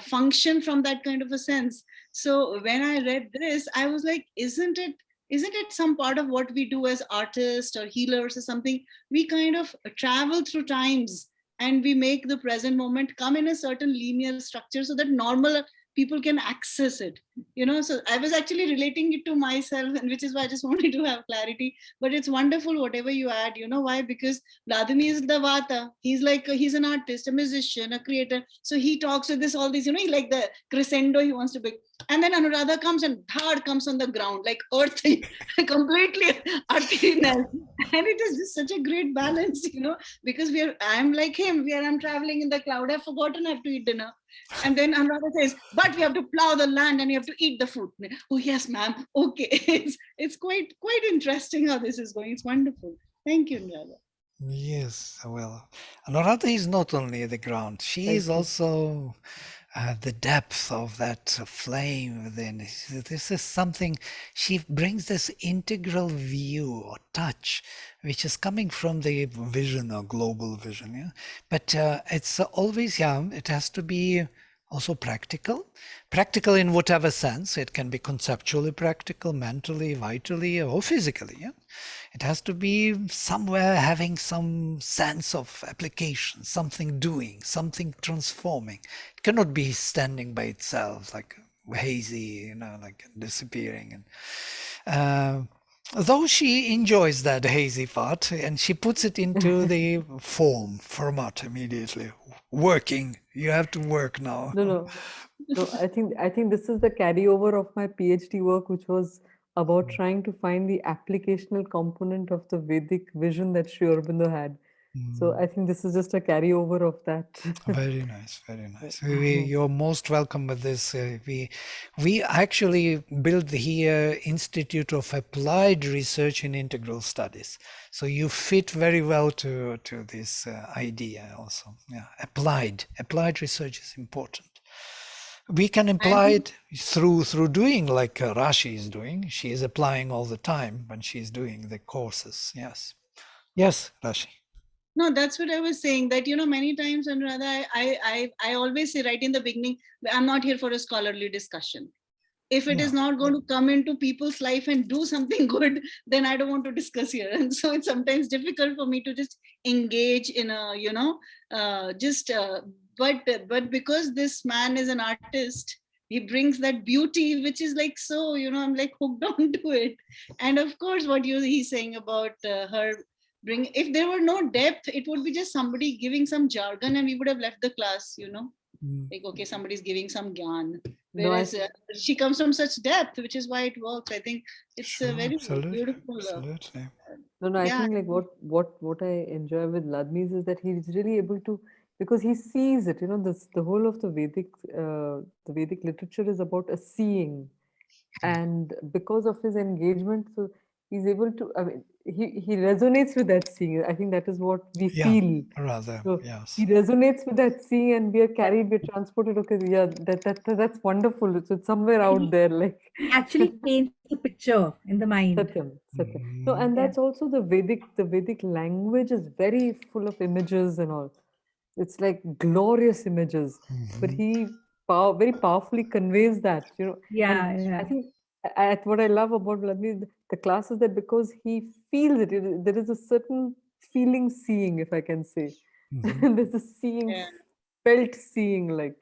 function from that kind of a sense. So when I read this, I was like, isn't it some part of what we do as artists or healers or something? We kind of travel through times and we make the present moment come in a certain linear structure so that normal people can access it. So I was actually relating it to myself, and which is why I just wanted to have clarity. But it's wonderful whatever you add. Why? Because Vladimir is the Vata. He's like he's an artist, a musician, a creator. So he talks with this all these, he like the crescendo he wants to be. And then Anuradha comes and Dhad comes on the ground, like earthy, completely earthiness. And it is just such a great balance, because I'm like him, I'm traveling in the cloud. I've forgotten I have to eat dinner. And then Anuradha says, but we have to plow the land and you have to eat the fruit. Oh, yes, ma'am. Okay. It's quite interesting how this is going. It's wonderful. Thank you, Anuradha. Yes, well, Anuradha is not only the ground, she is also the depth of that flame within. This is something, she brings this integral view or touch, which is coming from the vision or global vision. Yeah? But it's always, it has to be also practical in whatever sense. It can be conceptually practical, mentally, vitally, or physically. Yeah? It has to be somewhere having some sense of application, something doing, something transforming. It cannot be standing by itself like hazy, like disappearing. And Though she enjoys that hazy part, and she puts it into the format immediately. Working. You have to work now. No. I think this is the carryover of my PhD work, which was about trying to find the applicational component of the Vedic vision that Sri Aurobindo had. So I think this is just a carryover of that. Very nice, very nice. You're most welcome with this. We actually built here Institute of Applied Research in Integral Studies. So you fit very well to this idea also. Yeah, applied research is important. We can apply it through doing like Rashi is doing. She is applying all the time when she's doing the courses. Yes, Rashi. No, that's what I was saying. That many times, and rather, I always say right in the beginning, I'm not here for a scholarly discussion. If it is not going to come into people's life and do something good, then I don't want to discuss here. And so it's sometimes difficult for me to just engage in a, but because this man is an artist, he brings that beauty, which is like, so, I'm like hooked on to it. And of course, what he's saying about her if there were no depth, it would be just somebody giving some jargon and we would have left the class, like, okay, somebody's giving some gyan. Whereas she comes from such depth, which is why it works. I think it's a very beautiful. Absolutely. No, I think like what I enjoy with Ladmis is that he's really able to, because he sees it. The whole of the Vedic literature is about a seeing, and because of his engagement, so he's able to. I mean, he resonates with that seeing. I think that is what we feel. Rather, So yes. he resonates with that seeing, and we are carried, we're transported. Okay, yeah, that's wonderful. It's somewhere out there, like. He actually paints the picture in the mind. Satyam. No, and that's also the Vedic language is very full of images and all. It's like glorious images, but he very powerfully conveys that, And I think what I love about Vladimir, the class is that because he feels it, there is a certain feeling seeing, if I can say. There's a seeing, felt seeing, like,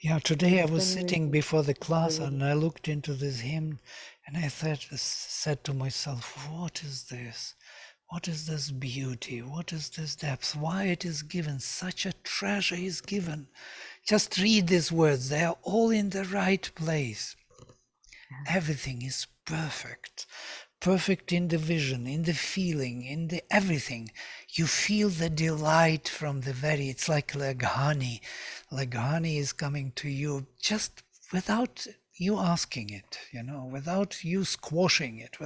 Yeah, today I was sitting before the class and I looked into this hymn and I said to myself, what is this? What is this beauty? What is this depth? Why it is given? Such a treasure is given. Just read these words. They are all in the right place. Everything is perfect. Perfect in the vision, in the feeling, in the everything. You feel the delight from the very, it's like honey. Like honey is coming to you just without you asking it, without you squashing it,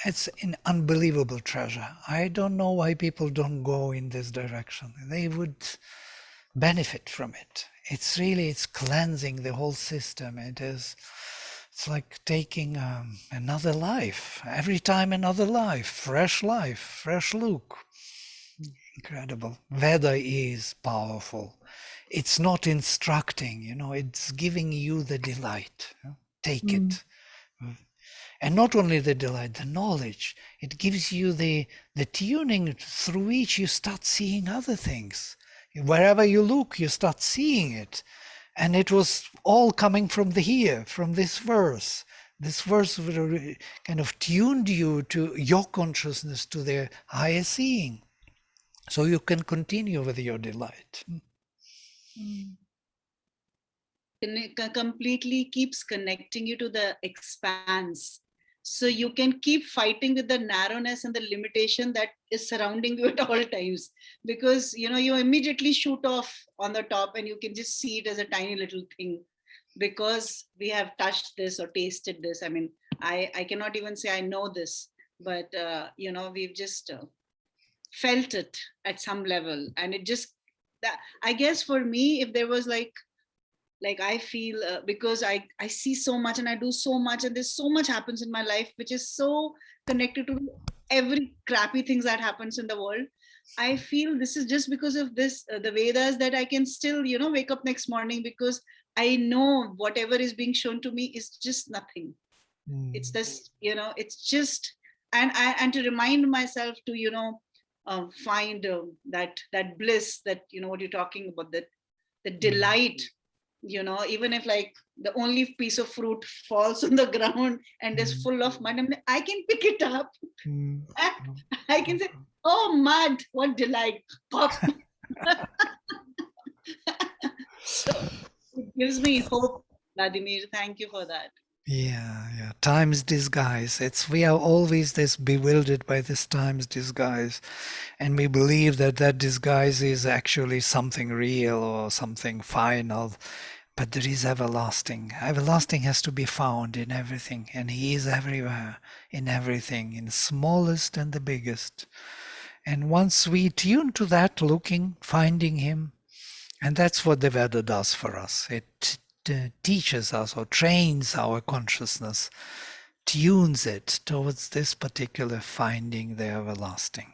it's an unbelievable treasure. I don't know why people don't go in this direction. They would benefit from it. It's cleansing the whole system. It's like taking another life. Every time another life, fresh look. Incredible. Veda is powerful. It's not instructing, it's giving you the delight. Take it. And not only the delight, the knowledge. It gives you the tuning through which you start seeing other things. Wherever you look, you start seeing it. And it was all coming from from this verse. This verse kind of tuned you to your consciousness to the higher seeing. So you can continue with your delight. Completely keeps connecting you to the expanse. So you can keep fighting with the narrowness and the limitation that is surrounding you at all times, because you immediately shoot off on the top and you can just see it as a tiny little thing, because we have touched this or tasted this. I mean, I cannot even say I know this, but we've just felt it at some level, and it just that, I guess for me, if there was like I feel because I see so much and I do so much and there's so much happens in my life which is so connected to every crappy things that happens in the world. I feel this is just because of this the Vedas, that I can still wake up next morning, because I know whatever is being shown to me is just nothing. It's this it's just, and to remind myself to find that bliss, that what you're talking about, that the delight you know, even if like the only piece of fruit falls on the ground and is full of mud, I can pick it up. I can say, oh, mud, what delight. Pop. So it gives me hope, Vladimir. Thank you for that. Yeah. Time's disguise. We are always this bewildered by this time's disguise, and we believe that that disguise is actually something real or something final. But there is everlasting. Everlasting has to be found in everything, and He is everywhere, in everything, in the smallest and the biggest. And once we tune to that, looking, finding Him, and that's what the Veda does for us. It teaches us or trains our consciousness, tunes it towards this particular finding the everlasting.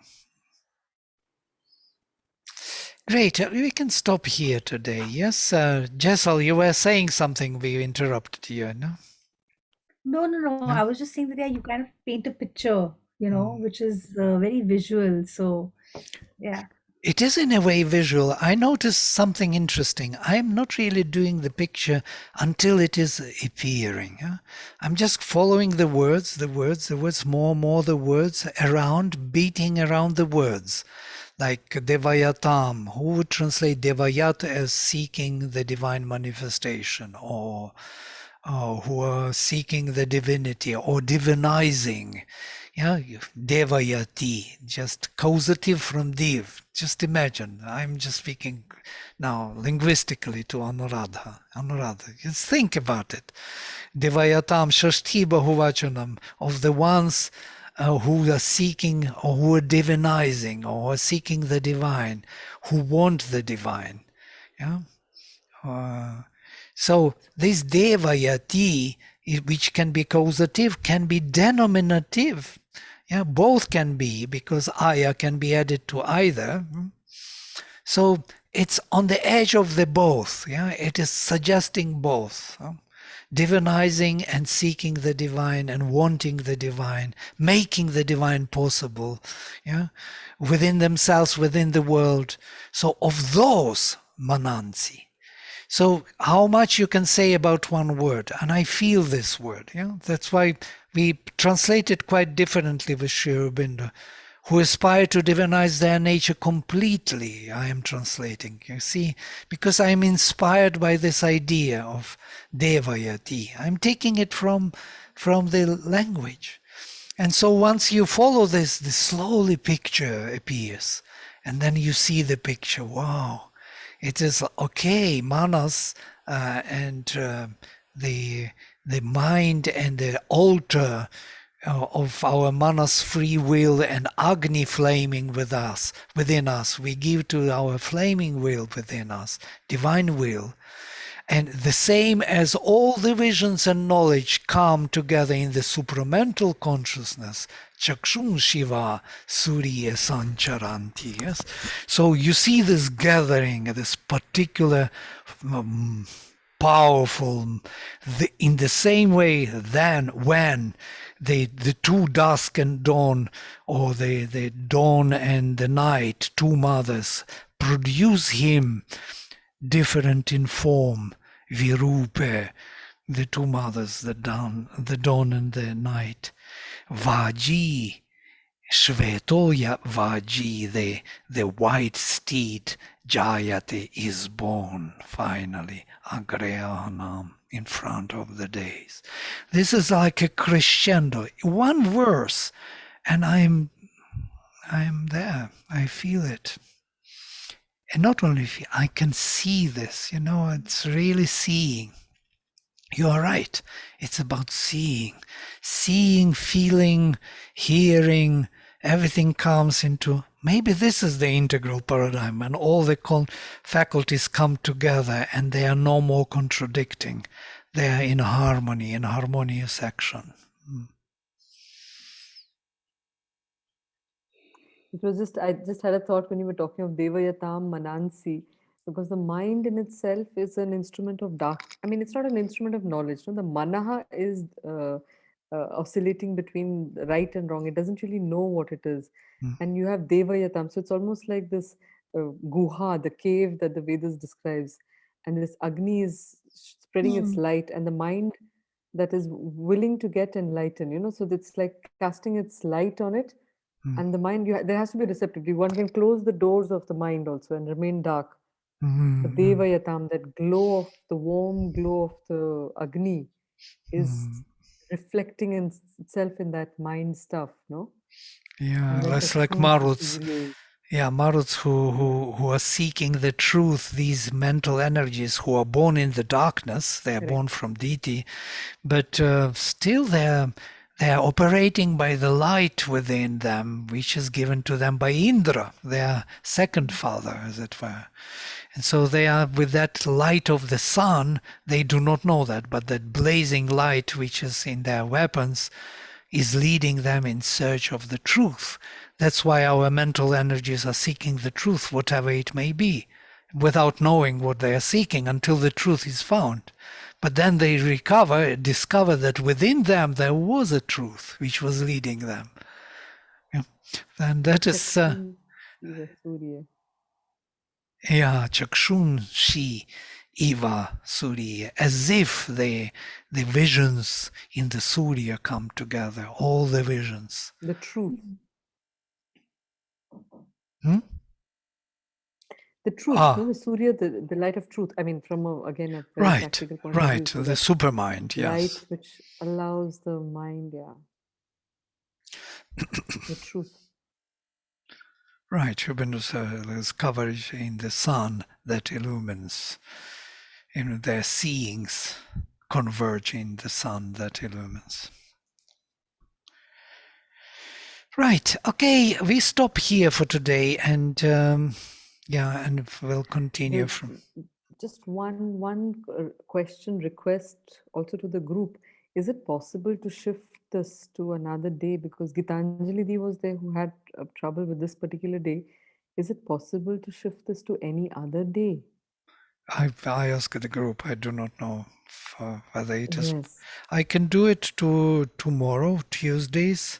Great. We can stop here today. Yes, Jessel, you were saying something. We interrupted you, no? No. No? I was just saying that yeah, you kind of paint a picture, which is very visual. So yeah. It is in a way visual. I noticed something interesting. I'm not really doing the picture until it is appearing. I'm just following the words, more the words around, beating around the words. Like Devayatam, who would translate Devayat as seeking the divine manifestation, or who are seeking the divinity or divinizing. Yeah, Devayati, just causative from Div. Just imagine, I'm just speaking now linguistically to Anuradha. Just think about it. Devayatam Shashti Bahuvachanam, of the ones who are seeking or who are divinizing or are seeking the divine, who want the divine. Yeah. So this Devayati, which can be causative, can be denominative. Yeah, both can be, because Aya can be added to either. So it's on the edge of the both. Yeah, it is suggesting both. Divinizing and seeking the divine and wanting the divine, making the divine possible, yeah, within themselves, within the world. So of those, Manansi. So how much you can say about one word, and I feel this word. Yeah, that's why we translate it quite differently with Sri Aurobindo, who aspire to divinize their nature completely. I am translating, you see, because I'm inspired by this idea of Devayati. I'm taking it from the language. And so once you follow this slowly picture appears, and then you see the picture. Wow, it is okay. Manas and the mind and the altar of our manas free will and Agni flaming within us. We give to our flaming will within us, divine will. And the same as all the visions and knowledge come together in the supramental consciousness, Chakshun Shiva Surya Sancharanti. Yes? So you see this gathering, this particular powerful, in the same way then when the two dusk and dawn, or the dawn and the night, two mothers, produce him different in form, Virupe, the two mothers, the dawn and the night. Vaji, Shvetoya Vaji, the white steed, Jayate, is born finally, Agreyanam, in front of the days. This is like a crescendo, one verse, and I'm there. I feel it. And not only I can see this, it's really seeing. You are right. It's about seeing, feeling, hearing. Everything comes into, maybe this is the integral paradigm, and all the faculties come together and they are no more contradicting. They are in harmony, in harmonious action. I just had a thought when you were talking of Devayatam Manansi, because the mind in itself is an instrument of dark. I mean, it's not an instrument of knowledge. No? The Manaha is oscillating between right and wrong. It doesn't really know what it is. And you have Devayatam. So it's almost like this Guha, the cave that the Vedas describes. and this Agni is spreading its light, and the mind that is willing to get enlightened, so it's like casting its light on it, and the mind, there has to be receptivity. One can close the doors of the mind also and remain dark. But Devayatam, that glow of the warm glow of the Agni is reflecting in itself in that mind stuff, no? Yeah, And then less like Chakshun Maruts. Surya. Yeah, Maruts who are seeking the truth, these mental energies who are born in the darkness, they are born from deity, but still they're operating by the light within them, which is given to them by Indra, their second father, as it were. And so they are with that light of the sun, they do not know that, but that blazing light which is in their weapons is leading them in search of the truth. That's why our mental energies are seeking the truth, whatever it may be, without knowing what they are seeking until the truth is found. But then they discover that within them there was a truth which was leading them. Yeah. And that is, Chakshun Shiva Surya. Chakshun Shi Iva Surya, as if the visions in the Surya come together, all the visions. The truth. Hmm? The truth, no? The Surya, the light of truth. I mean, from again a very practical point of view. So The that supermind, yes. light which allows the mind, the truth. Right, Shubhendu's coverage in the sun that illumines, their seeings converge in the sun that illumines. Right, okay, we stop here for today, and and we'll continue from. Just one question request also to the group. Is it possible to shift this to another day? Because Gitanjali Di was there who had trouble with this particular day. Is it possible to shift this to any other day? I asked the group. I do not know whether it is. Yes. I can do it to tomorrow, Tuesdays.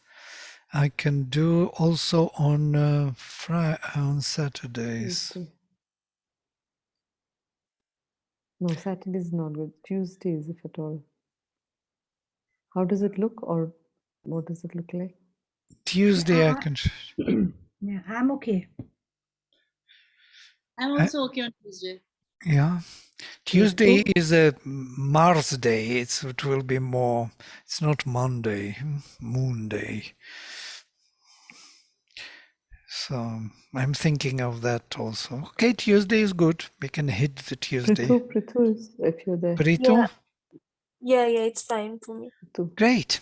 I can do also on on Saturdays. Tuesday. No, Saturday is not good. Tuesdays, if at all. How does it look, or what does it look like? Tuesday, I can. Yeah, I'm okay. I'm also okay on Tuesday. Yeah. Tuesday is a Mars day. It will be more. It's not Monday, Moon Day. So I'm thinking of that also. Okay, Tuesday is good. We can hit the Tuesday. Prithu is, if you're there. Prithu? Yeah, it's fine for me. Prithu. Great.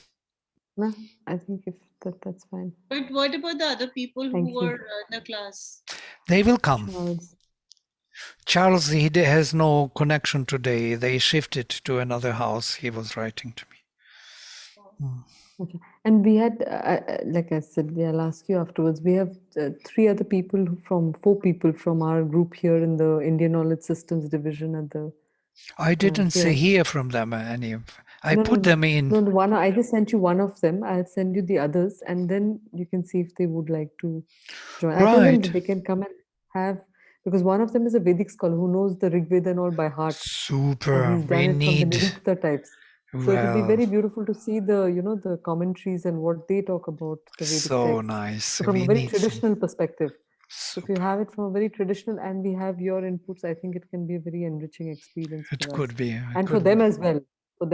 No, I think if that's fine. But what about the other people Thank who you. were in the class? They will come. Charles. He has no connection today. They shifted to another house. He was writing to me. Okay. And we had, like I said, I'll ask you afterwards. We have 4 people from our group here in the Indian Knowledge Systems division at the. I didn't say hear from them any. I put them in. No, one. I just sent you one of them. I'll send you the others, and then you can see if they would like to join. I tell them that they can come and have, because one of them is a Vedic scholar who knows the Rig Veda and all by heart. Super. And he's done it from the Nirukta types. So it will be very beautiful to see the, the commentaries and what they talk about the Vedic text. Nice. So from a very traditional perspective. So if you have it from a very traditional and we have your inputs, I think it can be a very enriching experience. It could be. And for them as well. For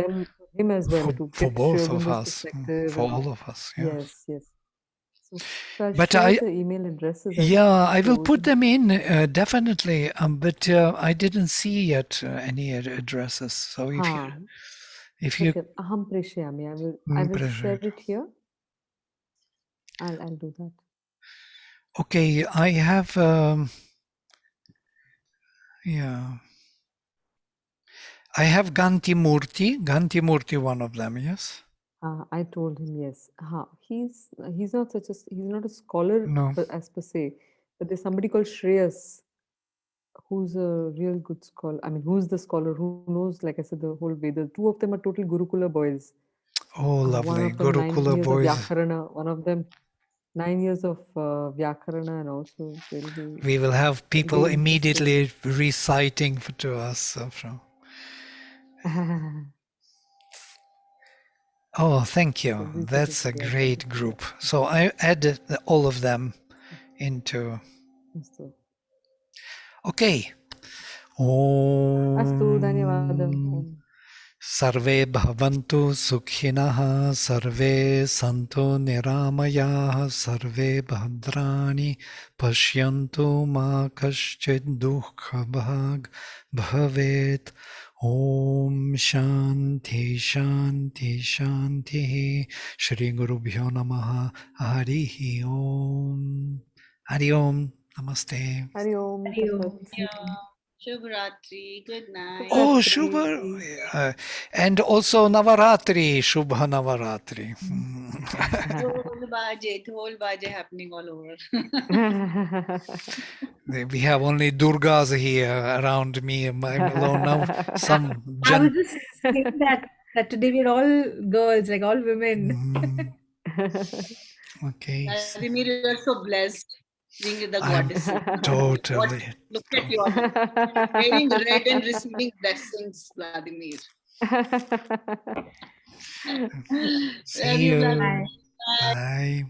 him as well. For both of us. For all of us. Yes. So I'll but share the email addresses. I will put them in definitely. But I didn't see yet any addresses. So if you Aham Preshayami, I will share it here. I'll do that. Okay, I have I have Ganti Murti, one of them, yes. I told him yes. He's not a scholar as per se, but there's somebody called Shreyas who's a real good scholar. I mean, who's the scholar who knows, like I said, the whole Veda. 2 of them are total Gurukula boys. Oh, lovely. One of them Gurukula 9 years boys. of Vyakharana. One of them 9 years of Vyakarana and also it'll be We will have people very interesting. immediately reciting to us. Oh, thank you. That's a great group. So I added all of them into. Okay. Astu, dhanyavadam. Om. Sarve bhavantu sukhinah, sarve santu niramayah, sarve bhadrani pashyantu ma kaschid dukha bhag bhavet. Om Shanti Shanti Shanti. Shri Guru Bhyo Namaha. Harihi Om. Hari Om. Namaste. Hari Om Hari Tat Om. Sat. Shubhratri. Good night. Oh, Shubhratri. Shubha. And also Navaratri. Shubha Navaratri. Dhol baje happening all over. We have only Durgas here around me. I'm alone now. Some I was just saying that today we're all girls, like all women. Okay. Vladimir, you are so blessed being the I'm goddess. totally. Look at you all. Wearing red and receiving blessings, Vladimir. See you. Bye. Bye.